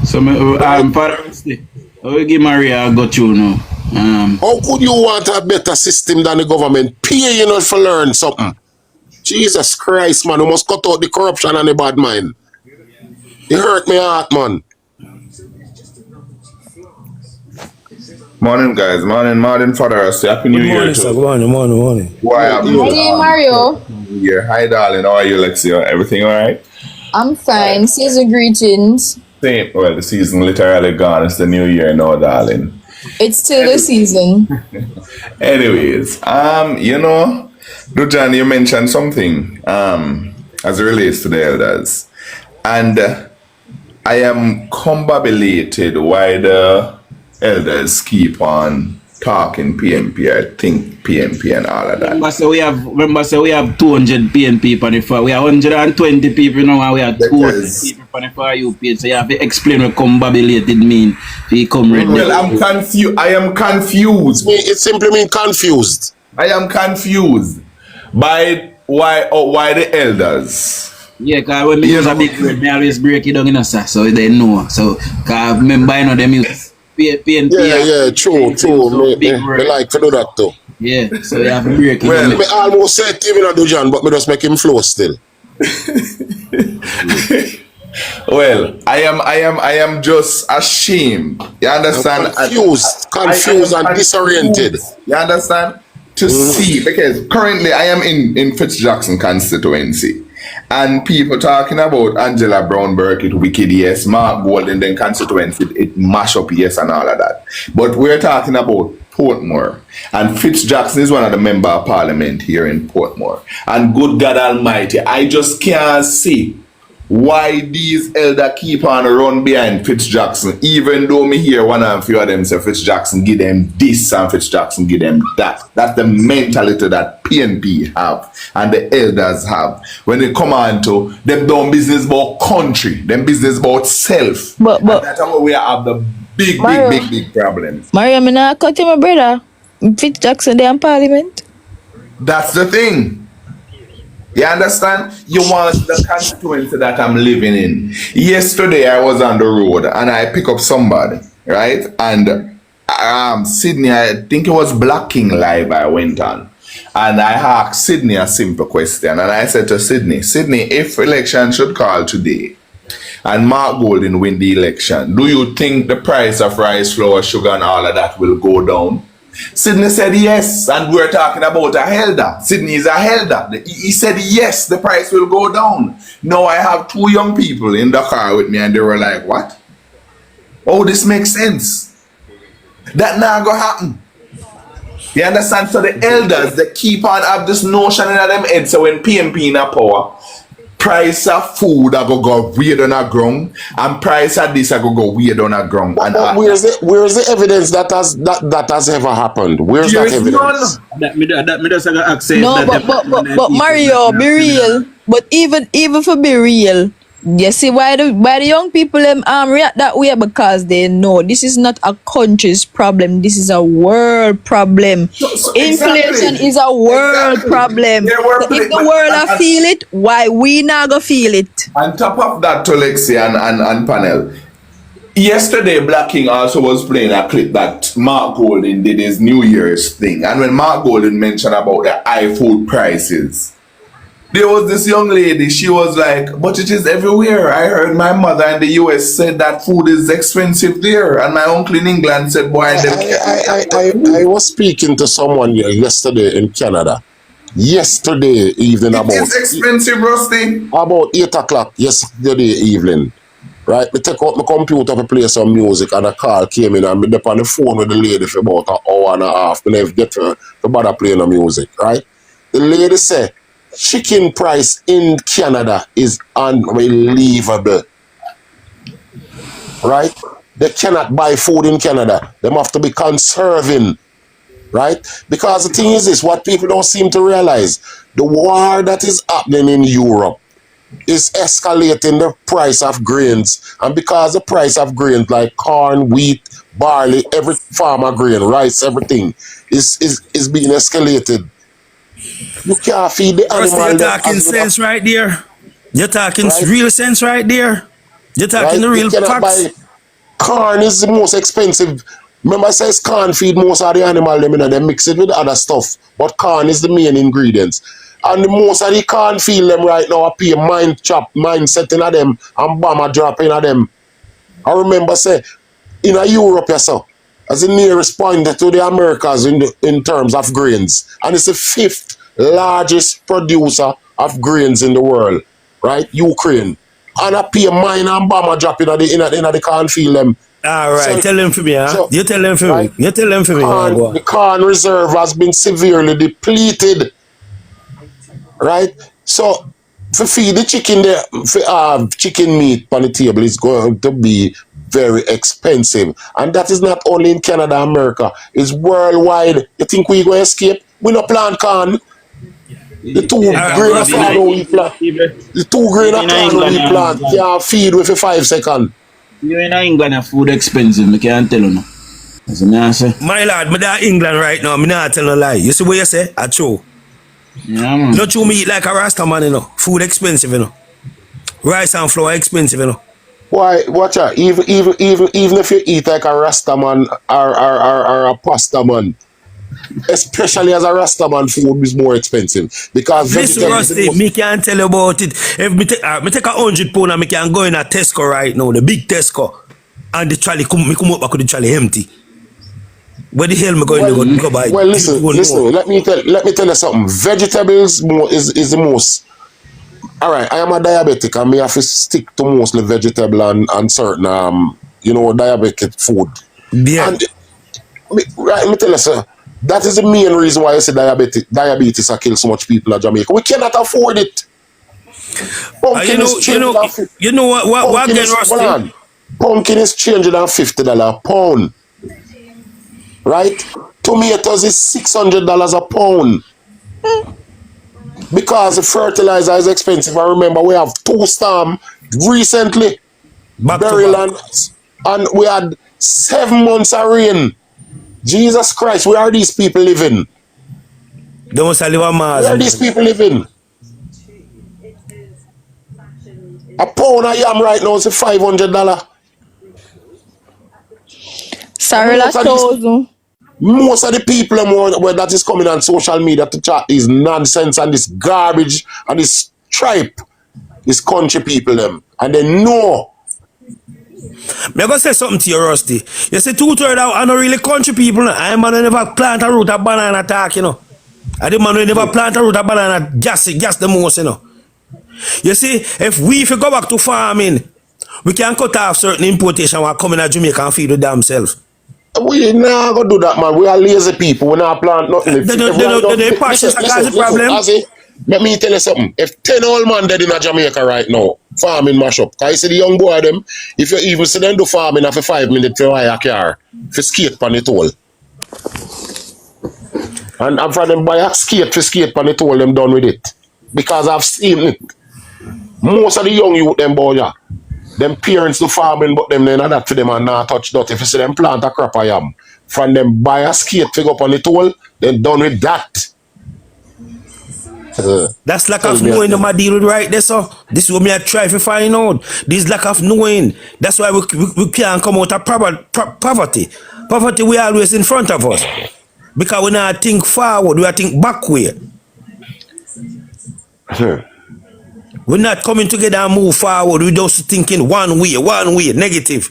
So, Father Rusty, I will give Maria a go through now. How could you want a better system than the government pay you for learn something? Jesus Christ, man. You must cut out the corruption and the bad mind. It hurt my heart, man. Morning, guys. Morning, Father Rusty. Happy New Year, too. Good morning. Morning, Mario. Yeah. Hi, darling. How are you, Lexia? Everything all right? I'm fine. Season greetings. Same. Well, the season literally gone. It's the New Year now, darling. It's still the season. Anyways, you know, Dujan, you mentioned something as it relates to the elders. And I am combobulated why the elders keep on talking PNP. I think PNP and all of that. Remember, say we have 200 PNP on the far. We have 120 people now, and we have 200 people on the far you page. So you have to explain what combobulated mean. Well, I'm confused. I am confused. It simply means confused. I am confused by why the elders. Yeah, because when we use a big word, they always break it down in a so they know. So, because remember, you know, them use PNP. Yeah, true. Me like to do that too. Yeah, so you have to break it down. Me almost said to him in Dujan, but me just make him flow still. Well, I am just ashamed. You understand? Confused and disoriented. You understand? To see, because currently I am in Fitzjackson constituency, and people talking about Angela Brown Burkett wicked, yes, Mark Golden then constituency, it mash up, yes, and all of that. But we're talking about Portmore, and Fitzjackson is one of the member of parliament here in Portmore. And good God Almighty, I just can't see why these elder keep on run behind Fitzjackson, even though me hear one and few of them say Fitzjackson give them this and Fitzjackson give them that. That's the mentality that PNP have and the elders have. When they come on to them doing business about country, them business about self. But that's how we have the big problems. Mario, I'm not cut my brother. Fitzjackson, they in parliament. That's the thing. You understand? You want the constituency that I'm living in. Yesterday I was on the road and I pick up somebody, right? And Sydney, I think it was Black King Live I went on. And I asked Sydney a simple question. And I said to Sydney, if election should call today and Mark Golden win the election, do you think the price of rice, flour, sugar and all of that will go down? Sydney said yes, and we're talking about a elder. Sydney is a elder. He said yes, the price will go down. Now I have two young people in the car with me and they were like, what? Oh, this makes sense. That not gonna happen. You understand? So the elders, they keep on have this notion in them head. So when PNP in a power, price of food I go weird on a ground, and price of this I go weird on a ground. But where's the evidence that has ever happened? Where's that evidence? But Mario, be real. But even for be real, you see why the young people react that way, because they know this is not a country's problem. This is a world problem. Inflation is a world problem. So if the world feel it, why we not go feel it? On top of that, to Lexi and panel, yesterday Black King also was playing a clip that Mark Golden did his New Year's thing, and when Mark Golden mentioned about the high food prices, there was this young lady, she was like, but it is everywhere. I heard my mother in the US said that food is expensive there. And my uncle in England said, boy, I was speaking to someone yesterday in Canada. Yesterday evening it's expensive, Rusty. About 8 o'clock yesterday evening. Right? I take out my computer to play some music and a call came in and I was on the phone with the lady for about an hour and a half. And I never get to bother playing the music, right? The lady said, chicken price in Canada is unbelievable. Right? They cannot buy food in Canada. They have to be conserving. Right? Because the thing is this, what people don't seem to realize, the war that is happening in Europe is escalating the price of grains. And because the price of grains like corn, wheat, barley, every farmer grain, rice, everything is being escalated. You can't feed the animal. You're talking sense right there. You're talking real sense right there. You're talking the real facts. Corn is the most expensive. Remember I says corn feed most of the animal them, they mix it with other stuff. But corn is the main ingredients. And the most of the corn field them right now appear mine chop, mine setting of them and bomber dropping of them. I remember say in Europe as the nearest point to the Americas in terms of grains. And it's the 5th largest producer of grains in the world, right? Ukraine. And I pay mine and bomber drop in the cornfield them. All right, so, tell them for me, huh? So, you tell them for me. You tell them for me. The corn reserve has been severely depleted. right? So for feed the chicken there, for chicken meat on the table is going to be very expensive, and that is not only in Canada, America. It's worldwide. You think we going to escape? We no plant corn. The two grain of corn we plant. The 2 grain of corn we plant can't feed with for 5 seconds. You in England, food expensive. I can't tell you no. That's what I say. My lad, me da England right now. Me not tell no lie. You see what you say? I true. Yeah, man. Not true. Me eat like a Rasta man, you know. Food expensive, you know. Rice and flour expensive, you know. Why? Watch out. Even if you eat like a Rasta man or a pasta man, especially as a Rasta man, food is more expensive because Listen, vegetables. Rusty, me can tell you about it. If me take £100 and me can go in a Tesco right now, the big Tesco, and the trolley me come up back with the trolley empty. Where the hell me going to go buy? Well, listen. Let me tell you something. Vegetables is the most. All right, I am a diabetic and me have to stick to mostly vegetable and certain diabetic food. Yeah. And me tell you, sir, that is the main reason why I say diabetes are kill so much people in Jamaica. We cannot afford it. Pumpkin is changing what again, Rusty? Pumpkin is changing at $50 a pound. Right? Tomatoes is $600 a pound. Because the fertilizer is expensive. I remember we have 2 storms recently. Maryland, and we had 7 months of rain. Jesus Christ, where are these people living? They must live on Mars. Where are these people living? A pound of yam right now is $500. Sorry, Most of the people where that is coming on social media to chat is nonsense and this garbage and this tripe. This country people them. And they know. Me gonna say something to you, Rusty. You say 2/3 are not really country people. I am man who never plant a root of banana talk, you know. I the man who never plant a root of banana gas the most, you know. You see, if we go back to farming, we can cut off certain importation while coming to Jamaica and feed the damn self. We not gonna do that, man. We are lazy people. We not plant nothing. They purchase a cause problem. Let me tell you something. If 10 old man dead in Jamaica right now, farming mash up. Cause you see the young boy them, if you even see them do farming after 5 minutes to buy a car, for skate on the toll. And for them buy a skate on the toll, them done with it. Because I've seen it. Most of the young youth them boy, yeah. Them parents do farming, but them then that for them and not touch that. If you see them plant a crop of yam, from them buy a skate figure up on the toll, then done with that. That's lack of knowing them I deal with right there, so this is what me I try to find out. This lack of knowing. That's why we can't come out of poverty. Poverty we always in front of us. Because we not think forward, we think backward. We're not coming together and move forward. We're just thinking one way, negative.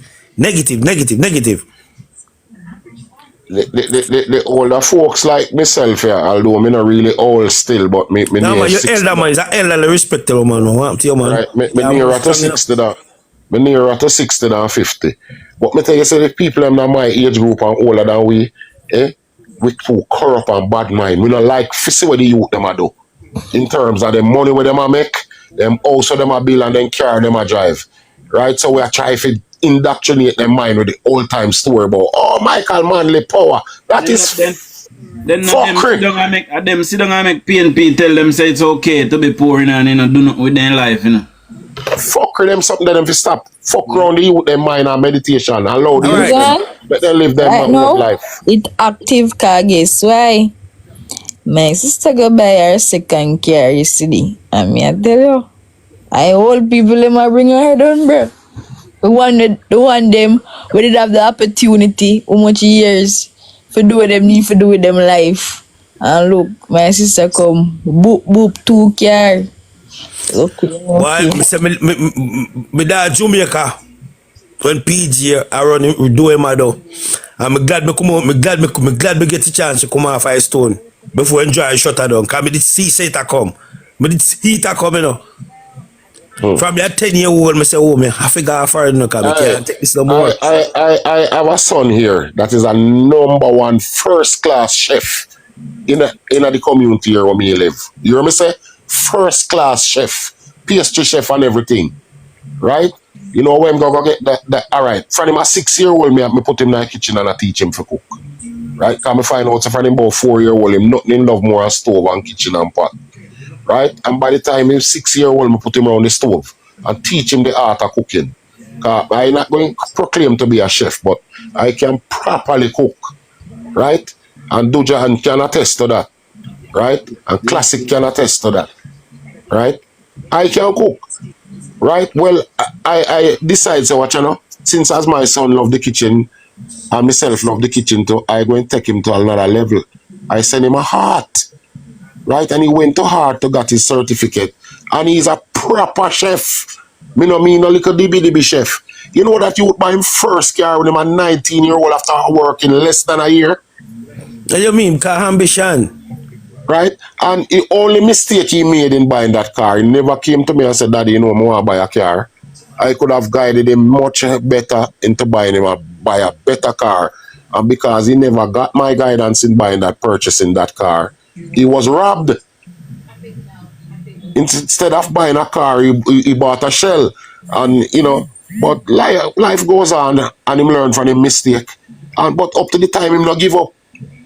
The older folks like myself here, although I'm not really old still, but me no, near man, 60. Elder man is an elderly respectable man. What you, man? Right, me near at 60 that. Me near at 60 than 50. But me tell you, say the people them in my age group and older than we too corrupt and bad mind. We don't like to see what the youth them a do. In terms of the money where them a make, them also them a bill and then car them a drive. Right? So we are trying to indoctrinate their mind with the old time story about Michael Manley power. That is fuckery. Them sit down and make PNP tell them say it's okay to be poor and do nothing with their life, you know. Fuckery them something that them to stop. Fuck around the youth their mind and meditation. Allow them let them live their life. It active car, guess why? My sister go buy her second car yesterday. And me I tell you, I old people them a bring her down, bro. The one them we did have the opportunity how much years for do what them need for do with them life. And look, my sister come boop 2 car. Okay. Why me da Jamaica when PG I run do him do. I'm glad me come out, me glad me get the chance to come off a stone before enjoy a shut down. Cause me did see it come. Me did see it come, you know. From that 10-year-old, I say, me have to go for it, no, because I can't take this no more. I have a son here that is a #1 first-class chef in the community here where me live. You hear me say? first class chef, pastry chef and everything, right? You know when I'm gonna get that all right. From him a 6-year-old, me put him in the kitchen and I teach him to cook. Right? Can me find out from him about 4-year-old, him nothing him love more a stove and kitchen and pot. Right? And by the time he's 6-year-old, me put him around the stove and teach him the art of cooking. I'm not going to proclaim to be a chef, but I can properly cook. Right? And DUJON can attest to that. Right? And Classic can attest to that. Right? I can cook. Right? Well, I decide, so what you know, since as my son love the kitchen, and myself love the kitchen too, I go and take him to another level. I send him a heart. Right? And he went to heart to get his certificate. And he's a proper chef. Me no mean no little dibby chef. You know that you buy him first car when him a 19-year-old after working less than a year? What you mean? Car ambition. Right? And the only mistake he made in buying that car, he never came to me and said, Daddy, you know, I want to buy a car. I could have guided him much better into buying him buy a better car. And because he never got my guidance in purchasing that car, he was robbed. Instead of buying a car, he bought a shell. And, you know, but life goes on and him learn from his mistake. But up to the time, him not give up.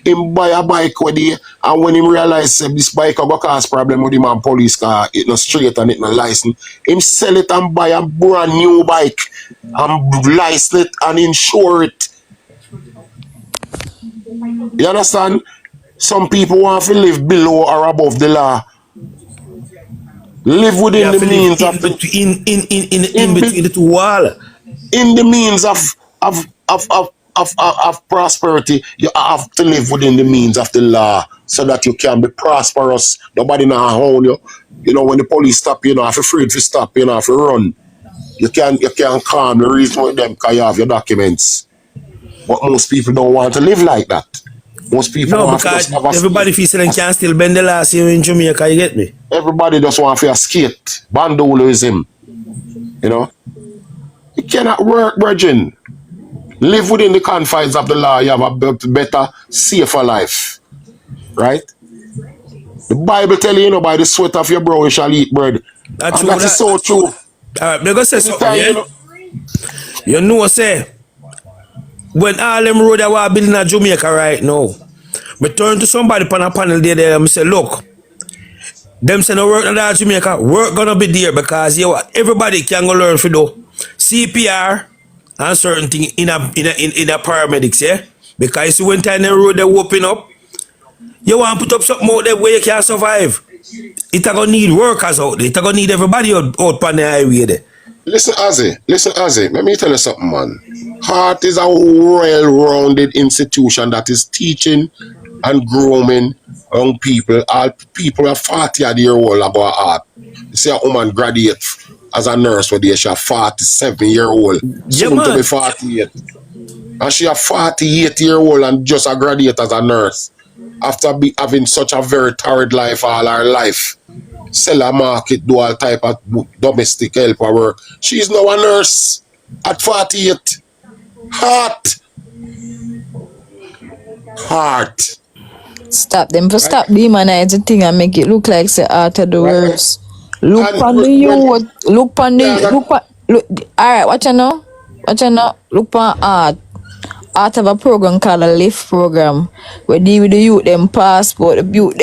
Him buy a bike with he, and when him realize this bike will cause problem with him and police car, it not straight and it not license, him sell it and buy a brand new bike and license it and insure it. You understand? Some people want to live below or above the law. Live within the means of in between the two walls. In the means of prosperity, you have to live within the means of the law so that you can be prosperous. Nobody now own you. You know, when the police stop you, you don't have to afraid to stop, you don't have to run. You can calmly reason with them because you have your documents. But most people don't want to live like that. Most people no, want because to have everybody feels they can still bend the law here in Jamaica, you get me? Everybody just want to skate. Bandolism. You know? You cannot work, virgin. Live within the confines of the law, you have a better, safer life. Right? The Bible tell you, by the sweat of your brow you shall eat bread. That's and that is so true. Alright, they're going to say something, yeah? You know, say, when all them road that we're building in Jamaica right now, I turn to somebody on a panel there and say, look, them say no work in Jamaica, work gonna be there because you know what, everybody can go learn for do CPR and certain things in a paramedics, yeah? Because you when time the road they open up, you want to put up something out there where you can survive. It's gonna need workers out there, it's gonna need everybody out on the highway there. Listen, Ozzy, let me tell you something, man. Heart is a well-rounded institution that is teaching and grooming young people. All people are 40-year-old about art. You see a woman graduate as a nurse with she's a 47-year-old, soon to be 48. And she a 48-year-old and just a graduate as a nurse. After having such a very torrid life all her life. Sell a market, do all type of domestic help work. She's now a nurse at 48. Heart. Stop them for stop demonize the thing and make it look like say art of the words. Look on the youth. Look on the look. Alright, watch you know. Look on art. Art of a program called a LIFT program where deal with the youth them passport, the youth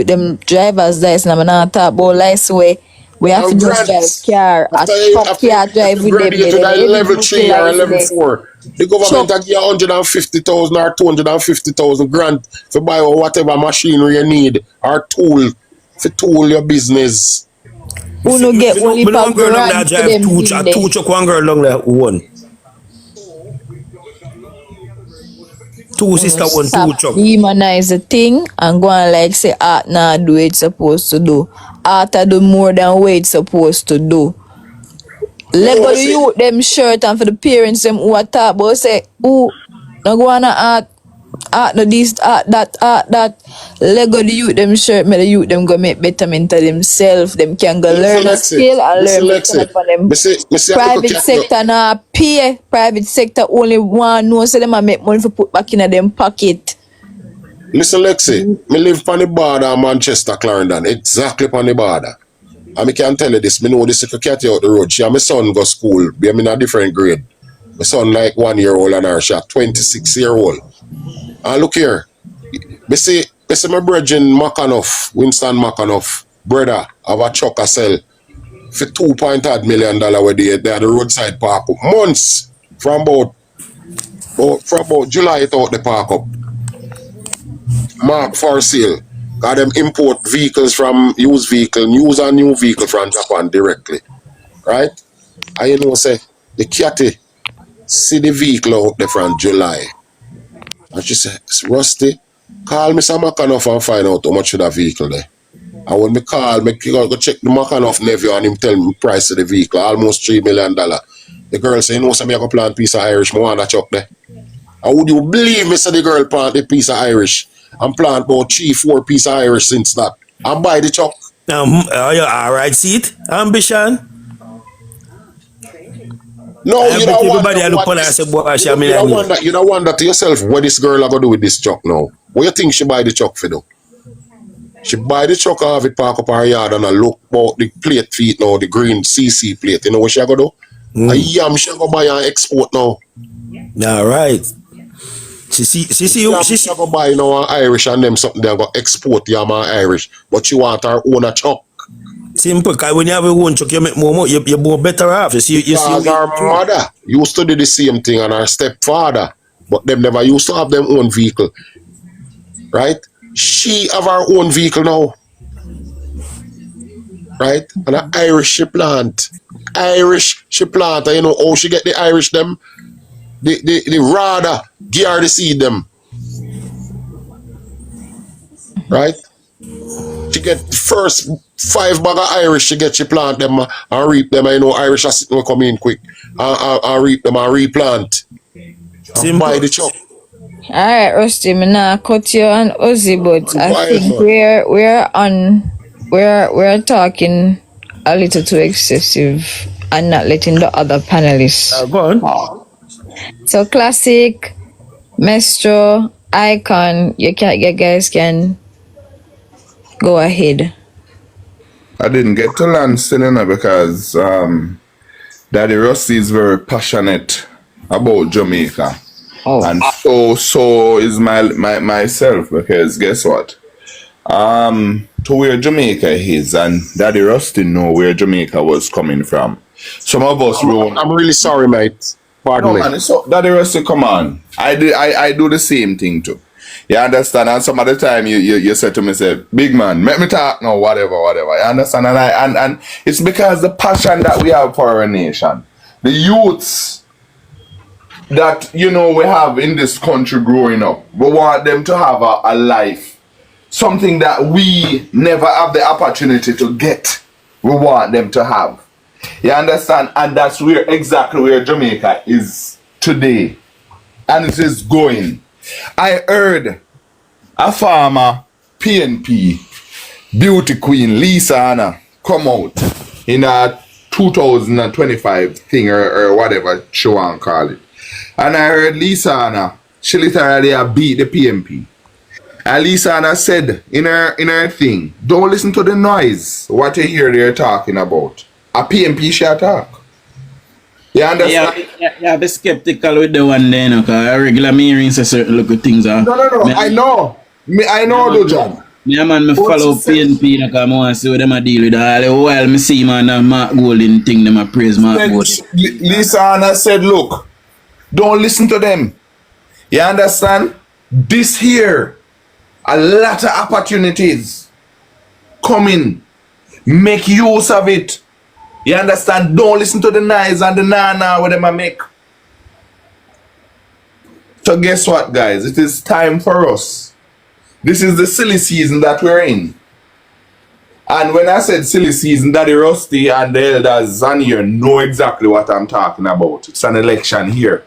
them driver's license. I'm not talk about license where we have to just drive car. After car drive with them. Level 3 or level 4. The government will give you 150,000 or 250,000 grant to buy whatever machinery you need or tool to tool your business. Who no get only one girl long there drive two truck, one girl long there one. Two sister, one, two truck. Demonize the thing and go and like say art nah do what it's supposed to do. Art do more than what it's supposed to do. Let go the youth them shirt and for the parents them who are talk about say, no go on art no this, art that. Let go the youth them shirt, make the youth them go make betterment of themselves. Them can go learn a skill and learn for them. Private sector nah pay. Private sector only one know so them a make money for put back in them pocket. Listen, Lexi, me live on the border of Manchester, Clarendon, exactly on the border. And me can tell you this, me know this little cat out the road. She and my son go school, be in a different grade. My son like 1 year old and her, she 26-year-old. And look here, me see my brethren Makanoff, Winston Makanoff, brother, have a truck a sell for $2.8 million where they at the roadside park up. Months from about July it out the park up. Mark for sale. Got them import vehicles from used and new vehicle from Japan directly. Right? And you know say the catty see the vehicle out there from July. And she said, it's Rusty, call me some Makanoff and find out how much of that vehicle there. And when me call, me go check the Makanoff nephew and him tell me the price of the vehicle, almost $3 million. The girl say, you know, some I go plant piece of Irish, me want that truck there. And would you believe me say the girl plant a piece of Irish and plant about 3-4 piece of Irish since that and buy the truck? Yeah, all right, see it? Ambition. No, you don't want everybody look on and say, boy, you don't wonder to yourself what this girl are gonna do with this truck now. What you think she buy the truck for though? She buy the truck and have it park up her yard and I look about the plate feet now, the green CC plate. You know what she gonna do? A yam she gonna buy and export now. All right. She see you. She gonna buy now an Irish and them something they gonna export yam and Irish, but she want her own a truck. Simple, because when you have your own truck, you make more money. You're more better off. You see her mother used to do the same thing and her stepfather, but them never used to have them own vehicle. Right? She have her own vehicle now. Right? And an Irish she plant. Irish she plant. And you know how she get the Irish them? The rather give her the seed them. Right? She get first 5 bag of Irish she plant them and reap them. I know Irish are sitting come in quick and reap them and replant. And buy the truck. Alright, Rusty, me nah cut you on Ozzy, but I think we're talking a little too excessive and not letting the other panelists. Go on. So Classic, Mestro, Icon, you guys can go ahead. I didn't get to land still because Daddy Rusty is very passionate about Jamaica. Oh. And so is myself, because guess what? To where Jamaica is, and Daddy Rusty know where Jamaica was coming from. Some of us I'm really sorry, mate. Pardon me. Man, so Daddy Rusty, come on. I do the same thing too. You understand? And some of the time you say to me, say, big man, make me talk now, whatever. You understand? And it's because the passion that we have for our nation. The youths that, you know, we have in this country growing up. We want them to have a life. Something that we never have the opportunity to get. We want them to have. You understand? And that's exactly where Jamaica is today. And it is going. I heard a farmer, PNP, beauty queen, Lisa Anna, come out in a 2025 thing or whatever she want to call it. And I heard Lisa Anna, she literally beat the PNP. And Lisa Anna said in her thing, don't listen to the noise, what you hear they're talking about. A PNP shall talk. You understand? Yeah, be skeptical with the one there, no, because regular me hearing certain look at things are. No, I know. I know, DUJON. Yeah, man, me follow PNP, no, because I want to see what them a deal with all. While me see, man, Mark Golden thing, them a praise Mark Golden. Lisa Anna said, look, don't listen to them. You understand? This here, a lot of opportunities coming. Make use of it. You understand? Don't listen to the noise and the na what them a make. So guess what, guys? It is time for us. This is the silly season that we're in. And when I said silly season, Daddy Rusty and the elders on here know exactly what I'm talking about. It's an election here.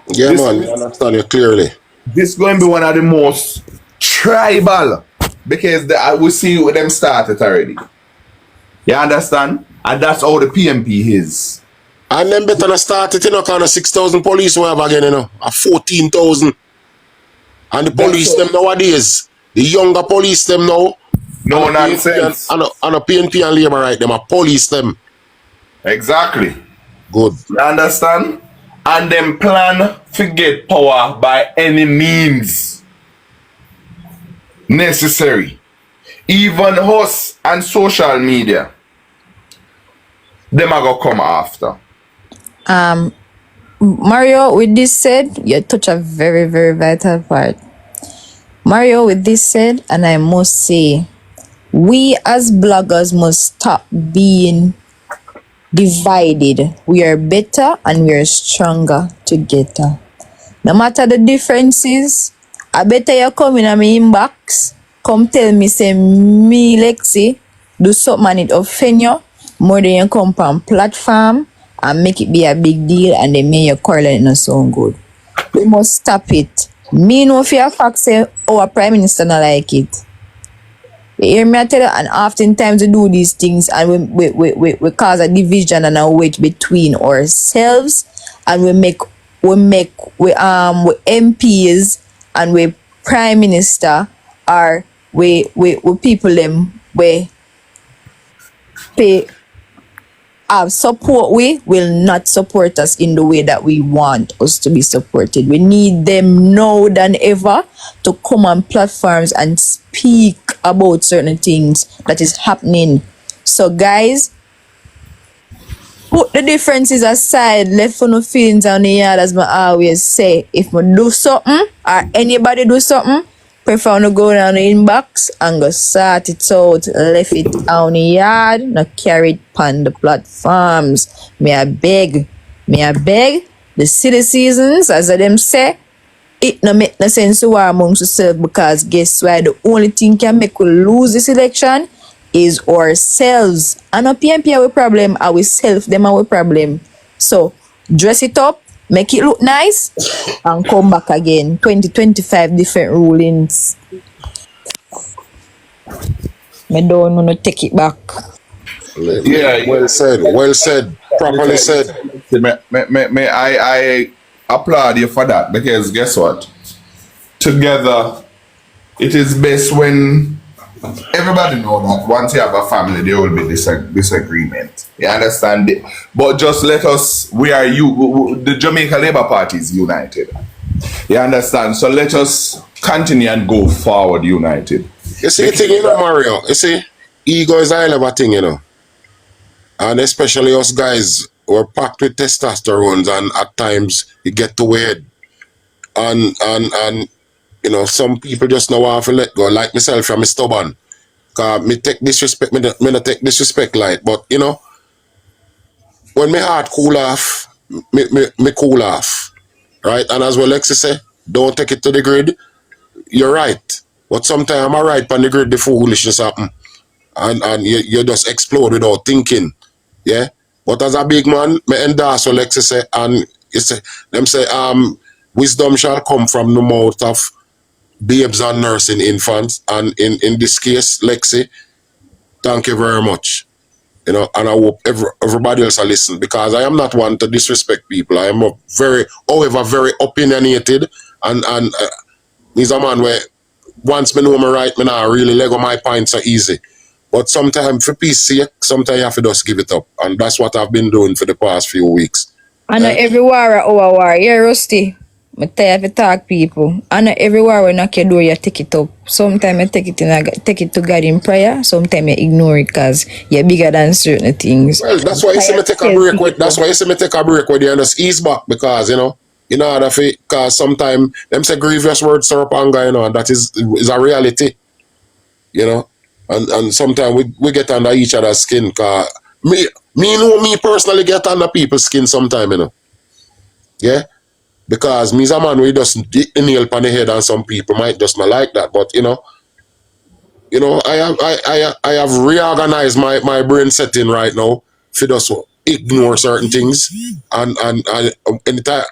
Yeah, man, I understand you clearly. This is going to be one of the most tribal, because we see what them started already. You understand? And that's how the PNP is. And them better not start it, you know, kind of 6,000 police we have again, you know, 14,000. And the police them nowadays, the younger police them now, No nonsense. and a PNP and Labour right, them a police them. Exactly. Good. You understand? And them plan to get power by any means necessary. Even us and social media, them are gonna come after. Mario, with this said, you touch a very, very vital part. Mario, with this said, and I must say, we as bloggers must stop being divided. We are better and we are stronger together. No matter the differences, I better you come in my inbox, come tell me, say, me, Lexi, do something and it offend you, more than you come on platform and make it be a big deal and then make your quarrel and it not sound good. We must stop it. Me know for a fact say our Prime Minister not like it. You hear me I tell you, and oftentimes we do these things and we cause a division and a wedge between ourselves, and we MPs and we Prime Minister or we people them we pay support we will not support us in the way that we want us to be supported. We need them now than ever to come on platforms and speak about certain things that is happening. So guys, put the differences aside, left for no feelings on the yard, as I always say. If we do something or anybody do something, prefer to go down the inbox and go sort it out, left it on the yard, not carry it on the platforms. May I beg, the silly seasons, as I them say, it no make no sense to war amongst yourself, because guess why? The only thing can make we lose this election is ourselves. And no PNP our problem, ourselves, them our problem. So dress it up, make it look nice, and come back again. 2025 different rulings. I don't want to take it back. Yeah, Well said, properly said. I applaud you for that, because guess what? Together, it is best when everybody know that once you have a family, there will be disagreement. You understand it? But just let us, the Jamaica Labour Party is united. You understand? So let us continue and go forward united. You see the thing, you know, Mario, you see, ego is a hell of a thing, you know. And especially us guys, we're packed with testosterone, and at times you get to weird. And you know, some people just know how to let go. Like myself, I'm stubborn. Cause me take disrespect, me not take disrespect light. But you know, when my heart cool off, me cool off. Right? And as well Lexi say, don't take it to the grid. You're right. But sometimes I'm right on the grid, the foolishness happen. And you just explode without thinking. Yeah? But as a big man, me endorse what Lexi say, and you say, them say, wisdom shall come from the mouth of babes and nursing infants. And in this case, Lexi, thank you very much. You know, and I hope everybody else will listen, because I am not one to disrespect people. I am however, very opinionated, and he's a man where once me know me right, me not really let go my points so easy. But sometimes for peace sake, sometimes you have to just give it up. And that's what I've been doing for the past few weeks. And every war our war. Yeah, Rusty. I tired of talk people. And every war when knock your door, you take it up. Sometimes you take it to God in prayer. Sometimes you ignore it because you're bigger than certain things. Well, that's why you see me take a break with. That's why you see me take a break with you and just ease back, because you know, in order for, because sometimes them say grievous words stir up anger, you know, and that is a reality, you know. And sometimes we get under each other's skin, cause me personally get under people's skin sometimes, you know. Yeah? Because me's a man we just nail on the head, and some people might just not like that. But you know, I have reorganized my brain setting right now for just ignore certain things, and anytime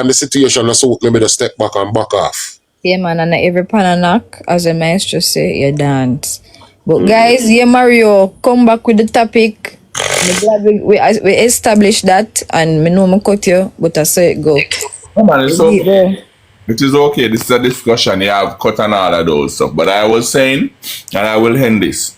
the situation is suit me, just step back and back off. Yeah man, and every pan and knock, as the maestro say, you dance. But guys, yeah, Mario, come back with the topic. I'm glad we established that, and me know me cut you, but I say it go. Oh man, so It is okay. This is a discussion. You have cut and all of those stuff. But I was saying, and I will end this.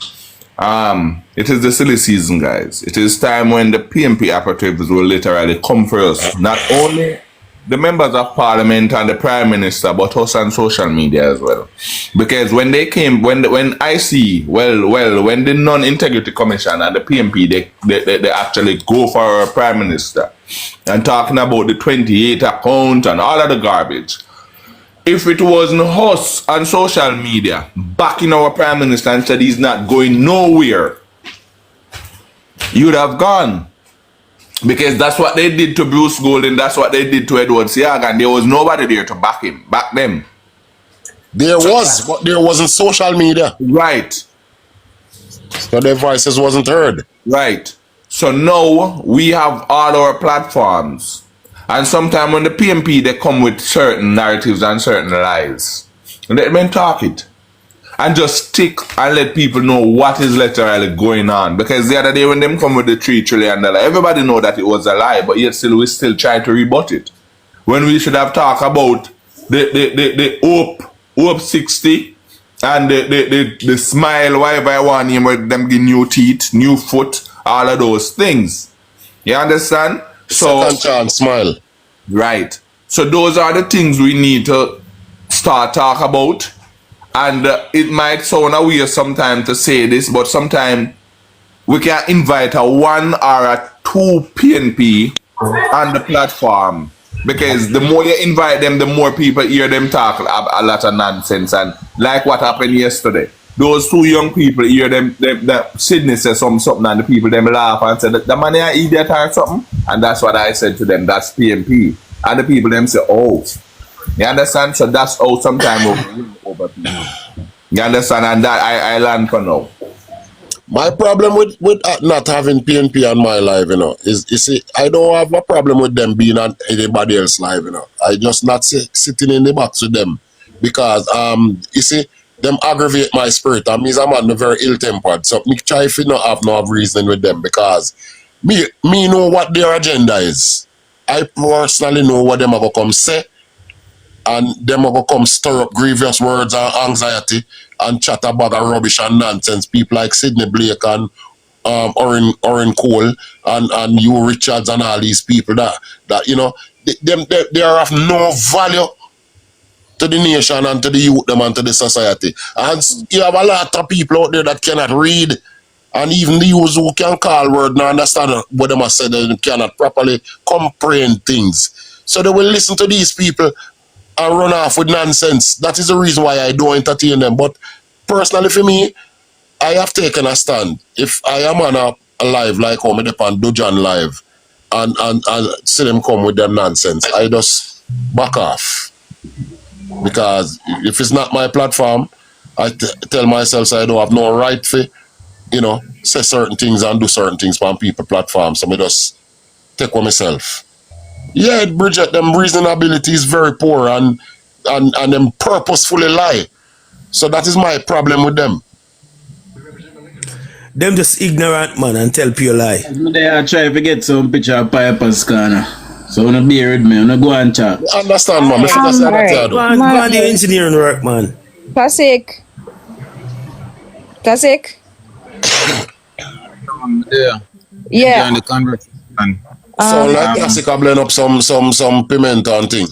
It is the silly season, guys. It is time when the PMP operatives will literally come for us. Not only the members of parliament and the prime minister, but us on social media as well. Because when they came, when I see, when the non-integrity commission and the PMP, they actually go for our prime minister and talking about the 28 account and all of the garbage. If it wasn't us on social media backing our prime minister and said he's not going nowhere, you'd have gone. Because that's what they did to Bruce Golden, that's what they did to Edward Siaga, and there was nobody there to back them. There was, but there wasn't social media. Right. So their voices wasn't heard. Right. So now we have all our platforms. And sometimes when the PMP, they come with certain narratives and certain lies. Let them talk it. And just stick and let people know what is literally going on. Because the other day when them come with the $3 trillion, everybody know that it was a lie, but yet still we still try to rebut it. When we should have talked about the Hope 60 and the Smile, whatever I want name, where them give new teeth, new foot, all of those things. You understand? So Second chance, Smile. Right. So those are the things we need to start talk about. And it might sound a weird sometimes to say this, but sometimes we can invite a 1 or a 2 PNP on the platform. Because the more you invite them, the more people hear them talk a lot of nonsense. And like what happened yesterday. Those 2 young people hear them Sydney says something and the people them laugh and say, the man is an idiot or something. And that's what I said to them, that's PMP. And the people them say, oh. You understand? So that's how sometimes over people. You understand? And that I learned for now. My problem with not having PNP on my live, is you see, I don't have a problem with them being on anybody else's live, I just not sitting in the box with them. Because you see, them aggravate my spirit. And means I'm not very ill-tempered. So me try if you not have no reasoning with them because me know what their agenda is. I personally know what them are going to come say. And them are going to come stir up grievous words and anxiety and chat about rubbish and nonsense. People like Sidney Blake and Oren Cole and Hugh Richards and all these people that they are of no value to the nation and to the youth them and to the society. And you have a lot of people out there that cannot read, and even the youths who can call word and understand what them are saying, they cannot properly comprehend things. So they will listen to these people and run off with nonsense. That is the reason why I don't entertain them. But personally for me, I have taken a stand. If I am on a live like home on DUJON'S live and see them come with them nonsense, I just back off. Because if it's not my platform, I tell myself I don't have no right to, say certain things and do certain things on people platforms. So I just take one myself. Yeah, Bridget, them reasonability is very poor and them purposefully lie. So that is my problem with them. Them just ignorant, man, and tell pure lie. They are trying to get some picture of Piper's corner. So when I bear with me, when I go and chat. Understand, man. Go on the engineering work, man. Classic. Yeah. Join the conversation. So like Classic, I blend up some pimento and thing.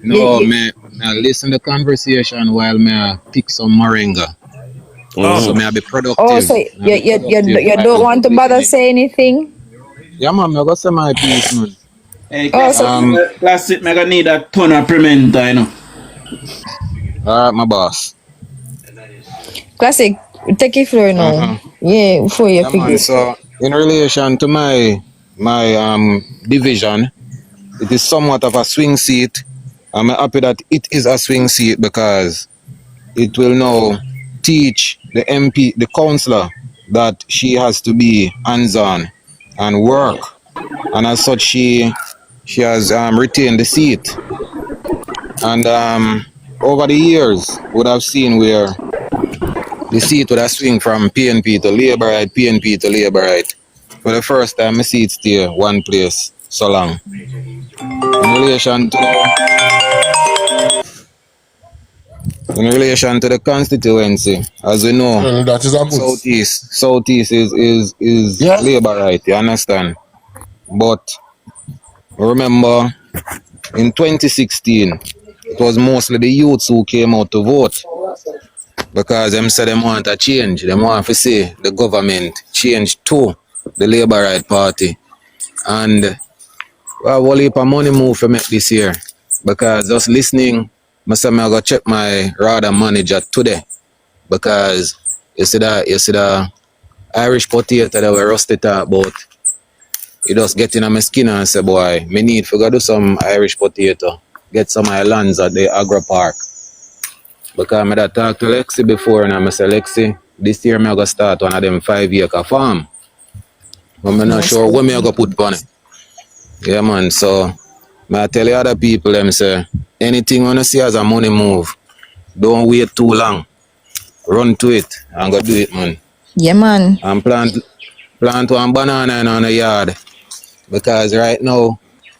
No, me listen to the conversation while me pick some moringa. So may I be productive. Oh, so you don't want to bother say anything? Yeah, man, I got say my piece, man. Hey, Classic, I need a ton of pimento, Alright, my boss. Classic, take it floor now. Yeah, before you figure. So in relation to my division, it is somewhat of a swing seat. I'm happy that it is a swing seat because it will now teach the MP, the councillor, that she has to be hands-on and work. And as such, she has retained the seat. And over the years, would have seen where the seat would have swing from PNP to Labourite, PNP to Labourite. For the first time, my seat stay one place so long. In relation to In relation to the constituency, as we know, That is a good. Southeast is Yeah. Labour right, you understand? But remember, in 2016, it was mostly the youths who came out to vote because them said them want a change. They want to see the government change to the Labour Right Party. And well, whole heap of money move for me this year because just listening, I say I go check my radar manager today because you see the Irish potato that we Rusty talk about. You just get in my skin and say, boy, me need to go do some Irish potato, get some of my lands at the agro park. Because I talked to Lexi before and I say, Lexi, this year I'm going to start one of them 5-acre farm. But I'm not sure when I'm going to put on it. Yeah, man. So I tell the other people, them say, anything you want to see as a money move, don't wait too long. Run to it and go do it, man. Yeah, man. And plant one banana in the yard. Because right now,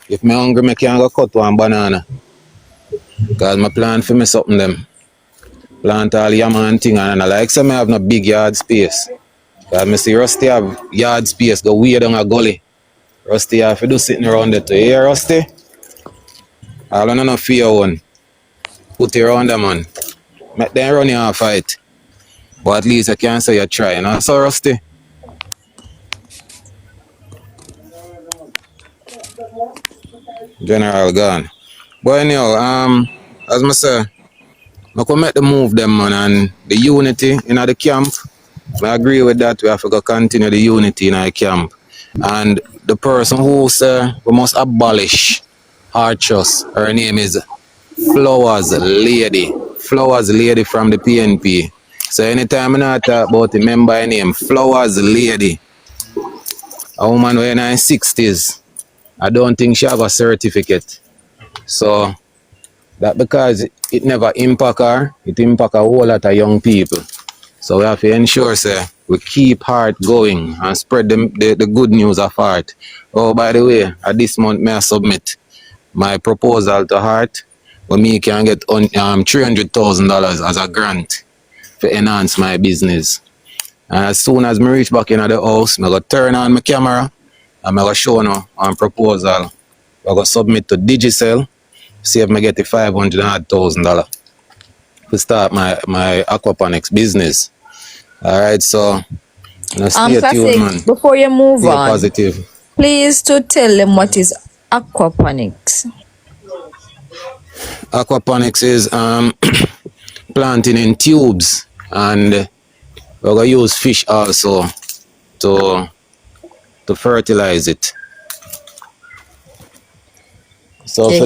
if I'm hungry, I can't go cut one banana. Because I plan for me something them. Plant all yam and thing, and I like some I have no big yard space. Because I see Rusty have yard space, go way down a gully. Rusty have to do sitting around there too. You hear, Rusty? I don't know fear one. Put it around them, man. Make them run your fight. But at least I can say you try, you know? So, Rusty? General gone. But anyhow, as I say, I can make the move them, man, and the unity in the camp. I agree with that. We have to go continue the unity in our camp. And the person who say we must abolish Archers, her name is Flowers Lady. Flowers Lady from the PNP. So anytime I talk about the member name, Flowers Lady, a woman in her 60s, I don't think she have a certificate. So that because it never impact her, it impact a whole lot of young people. So we have to ensure we keep heart going and spread the good news of heart. Oh, by the way, at this month may I submit my proposal to heart where me can get $300,000 as a grant to enhance my business. And as soon as I reach back into the house, I'm going to turn on my camera and I'm going to show you on proposal. I'm going to submit to Digicel, see if I get the $500,000 to start my aquaponics business. All right, so stay tuned, man. Before you move Stay on, positive. please to tell them what is aquaponics. Aquaponics is planting in tubes, and we're gonna use fish also to fertilize it. So Okay. for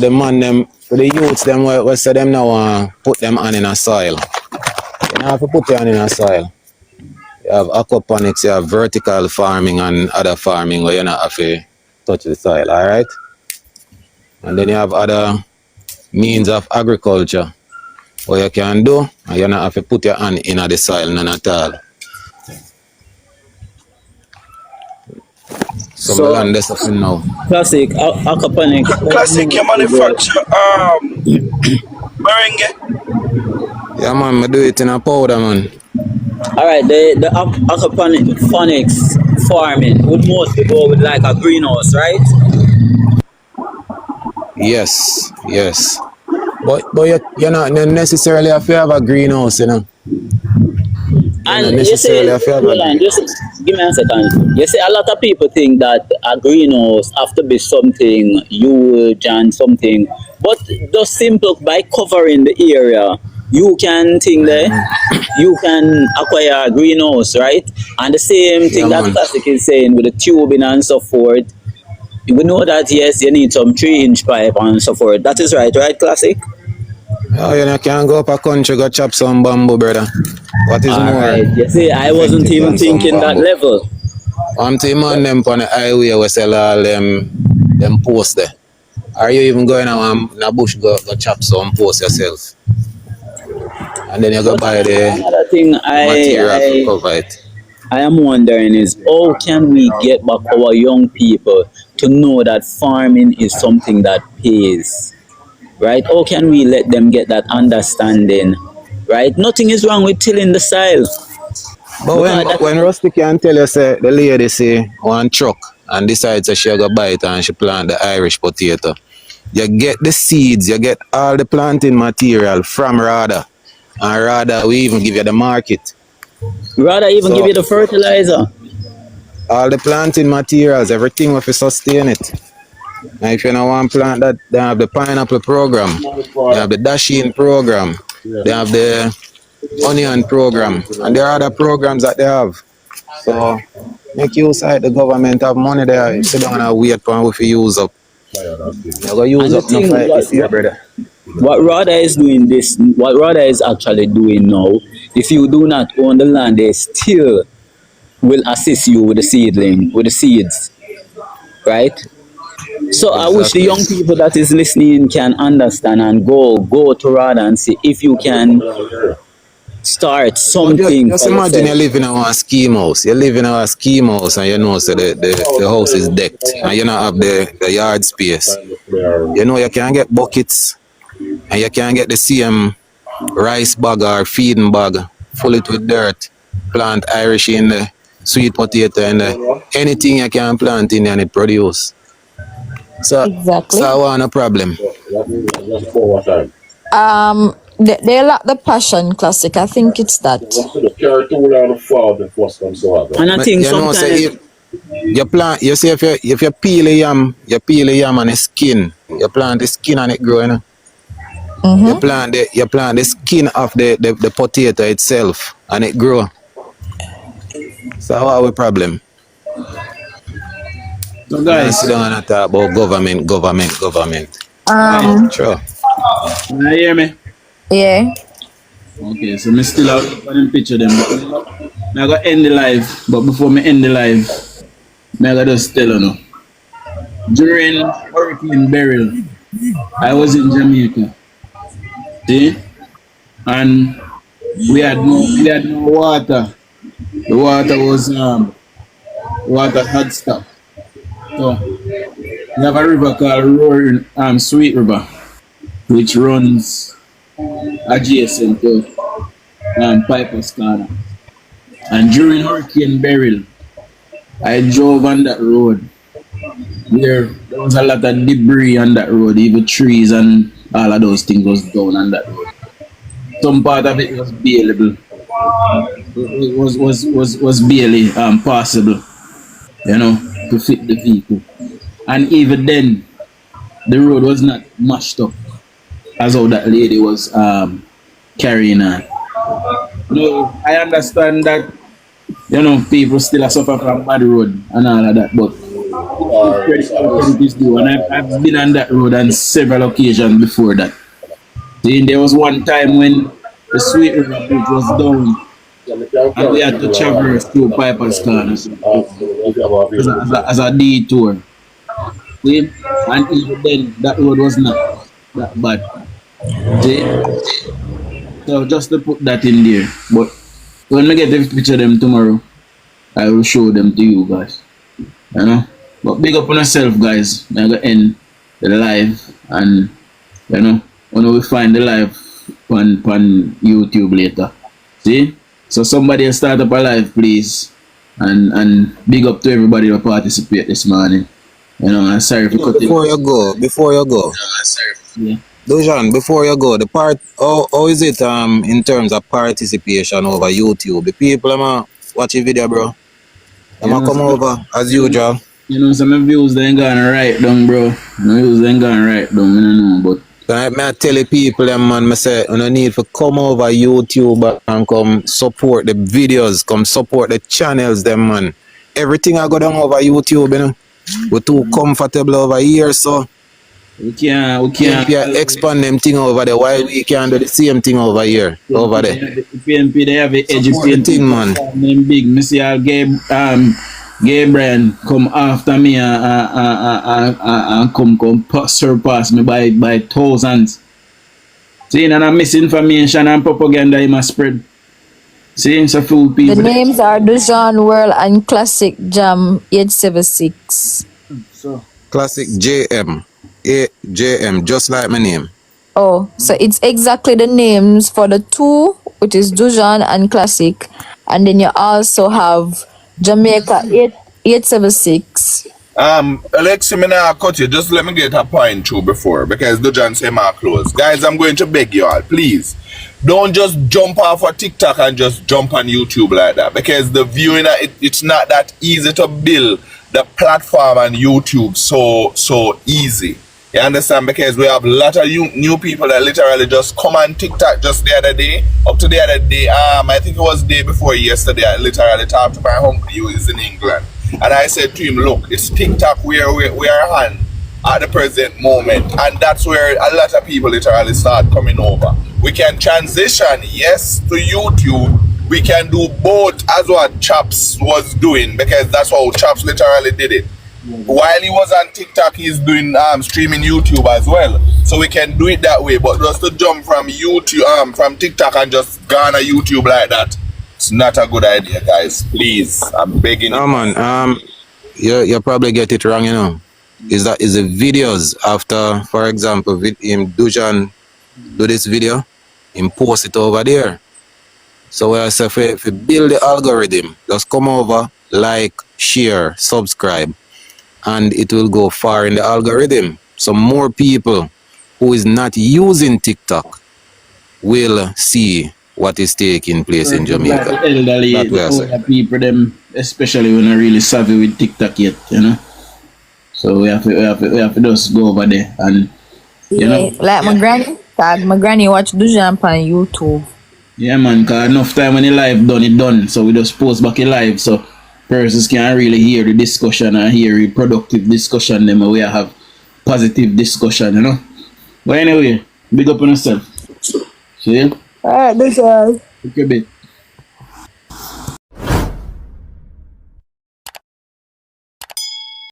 the youths them we say them now put them on in a soil. You don't have to put them in a soil. You have aquaponics, you have vertical farming and other farming where you not have to touch the soil, alright? And then you have other means of agriculture what you can do, and you not have to put your hand in the soil, none at all. So land this up now. Classic aquaponics. Classic, you manufacture meringue. Yeah, man, I do it in a powder, man. All right, the aquaponics farming would mostly go with like a greenhouse, right? Yes. But you not necessarily have to have a greenhouse, you know. And you say, hold on, just give me a second. You say a lot of people think that a greenhouse have to be something huge and something, but just simple by covering the area, you can think that you can acquire a greenhouse, right? And the same thing that Classic is saying with the tubing and so forth. We know that yes, you need some 3-inch pipe and so forth. That is right, Classic? Oh, you can't go up a country, go chop some bamboo, brother. What is all more? Right. You see, I wasn't even thinking that level. I'm to man them on the highway we sell all them posts there. Are you even going out in a bush go chop some posts yourself? And then you go buy the another thing material to cover it. I am wondering is how can we get back our young people to know that farming is something that pays? Right? How can we let them get that understanding, right? Nothing is wrong with tilling the soil. But when Rusty can tell you say the lady say one truck and decides that she go buy it and she plant the Irish potato, you get the seeds, you get all the planting material from Rada, and Rada we even give you the market. Rather even So, give you the fertilizer. all the planting materials, everything will sustain it. And if you don't want to plant that, they have the pineapple program, they have the dashing program, they have the onion program, and there are other programs that they have. So make use of the government have money there. You sit down and wait for if you use up. You're going to use And the up enough thing, like this year, brother. what Rada is actually doing now, if you do not own the land, they still will assist you with the seeds, right? So I wish the Exactly. young people that is listening can understand and go to Rada and see if you can start But something just for imagine you yourself. live in a scheme house. You live in a scheme house and you know so the house is decked and you don't have the yard space. You know you can get buckets and you can get the same rice bag or feeding bag, full it with dirt, plant Irish in the sweet potato and anything you can plant in and it produce. So Exactly. I want a problem. They lack the passion, classic. I think it's that. And I think You know, so sometimes if you plant, you see if you peel a yam, you peel a yam and the skin, you plant the skin and it grow, you know? You plant the skin of the potato itself and it grow. So what our problem? So And I guys, sit down and talk about government. guys, Sure. can you hear me? Yeah. Okay, so me still out for them picture them. But I got end the live, but before me end the live, I got just tell you now. During Hurricane Beryl, I was in Jamaica. See? And we had no water. The water had stopped. So we have a river called Sweet River, which runs adjacent to Piper's Corner. And during Hurricane Beryl, I drove on that road where there was a lot of debris on that road, even trees and all of those things was down on that road. Some part of it was bailable. It was barely possible, you know, to fit the vehicle. And even then, the road was not mashed up as how that lady was carrying on. No, I understand that, you know, people still suffer from bad road and all of that, but credit is due. And I've been on that road on several occasions before that. See, there was one time when the Sweet River Bridge was down and we had to traverse through Piper's Corner as a detour. See? And even then, that road was not that bad. See? So just to put that in there. But when we get the picture of them tomorrow, I will show them to you guys. You know? But big up on yourself, guys. I'm going to end the live and, you know, when we find the live on YouTube later. See? So somebody start up a live, please. And big up to everybody who participate this morning. You know, I'm sorry for cutting. Before you go. Yeah. Dujon, before you go, how is it in terms of participation over YouTube? The people watch the video, bro. Come over as usual. You know, some views they ain't gone right down, bro. No views they ain't gone right down, I don't know, but I tell the people them man, I say you need to come over YouTube and come support the videos, come support the channels them man. Everything I go down over YouTube, you know. We're too comfortable over here, so we can't expand them thing over there. Why we can't do the same thing over here, over there? The PNP they have an educated thing, man. Name big. Me see all Gabriel come after me and come surpass me by thousands. See, and misinformation and propaganda in my spread. See, so few people. The names are DUJON World and Classic Jam 876. So Classic JM. JM, just like my name. Oh, so it's exactly the names for the two which is Dujon and Classic. And then you also have Jamaica 876. Alexi, me now cut you. Just let me get a point through before, because the John say my close. Guys, I'm going to beg you all, please. Don't just jump off of TikTok and just jump on YouTube like that, because the viewing, it's not that easy to build the platform on YouTube so easy. You understand? Because we have a lot of new people that literally just come on TikTok just the other day. Up to the other day, I think it was the day before yesterday, I literally talked to my uncle who is in England. And I said to him, look, it's TikTok where we are on at the present moment. And that's where a lot of people literally start coming over. We can transition, yes, to YouTube. We can do both as what Chops was doing, because that's how Chops literally did it. While he was on TikTok, he's doing streaming YouTube as well. So we can do it that way. But just to jump from YouTube, from TikTok and just go on a YouTube like that, it's not a good idea, guys. Please, I'm begging No, you. man. You probably get it wrong, you know. Is the videos after, for example, Dujon do this video, him post it over there. So when I say if you build the algorithm, just come over, like, share, subscribe, and it will go far in the algorithm. So more people who is not using TikTok will see what is taking place in Jamaica. Like the elderly, That way I the say. older people, them, especially when they're really savvy with TikTok yet, you know. So we have to just go over there and, you know. Like my granny, my granny watch Dujon on YouTube. Yeah, man, because enough time when the live done, it done. So we just post back a live so persons can really hear the discussion and hear the productive discussion. Then we have positive discussion, you know. But anyway, big up on yourself. See you? Alright, Dujon. Take a bit.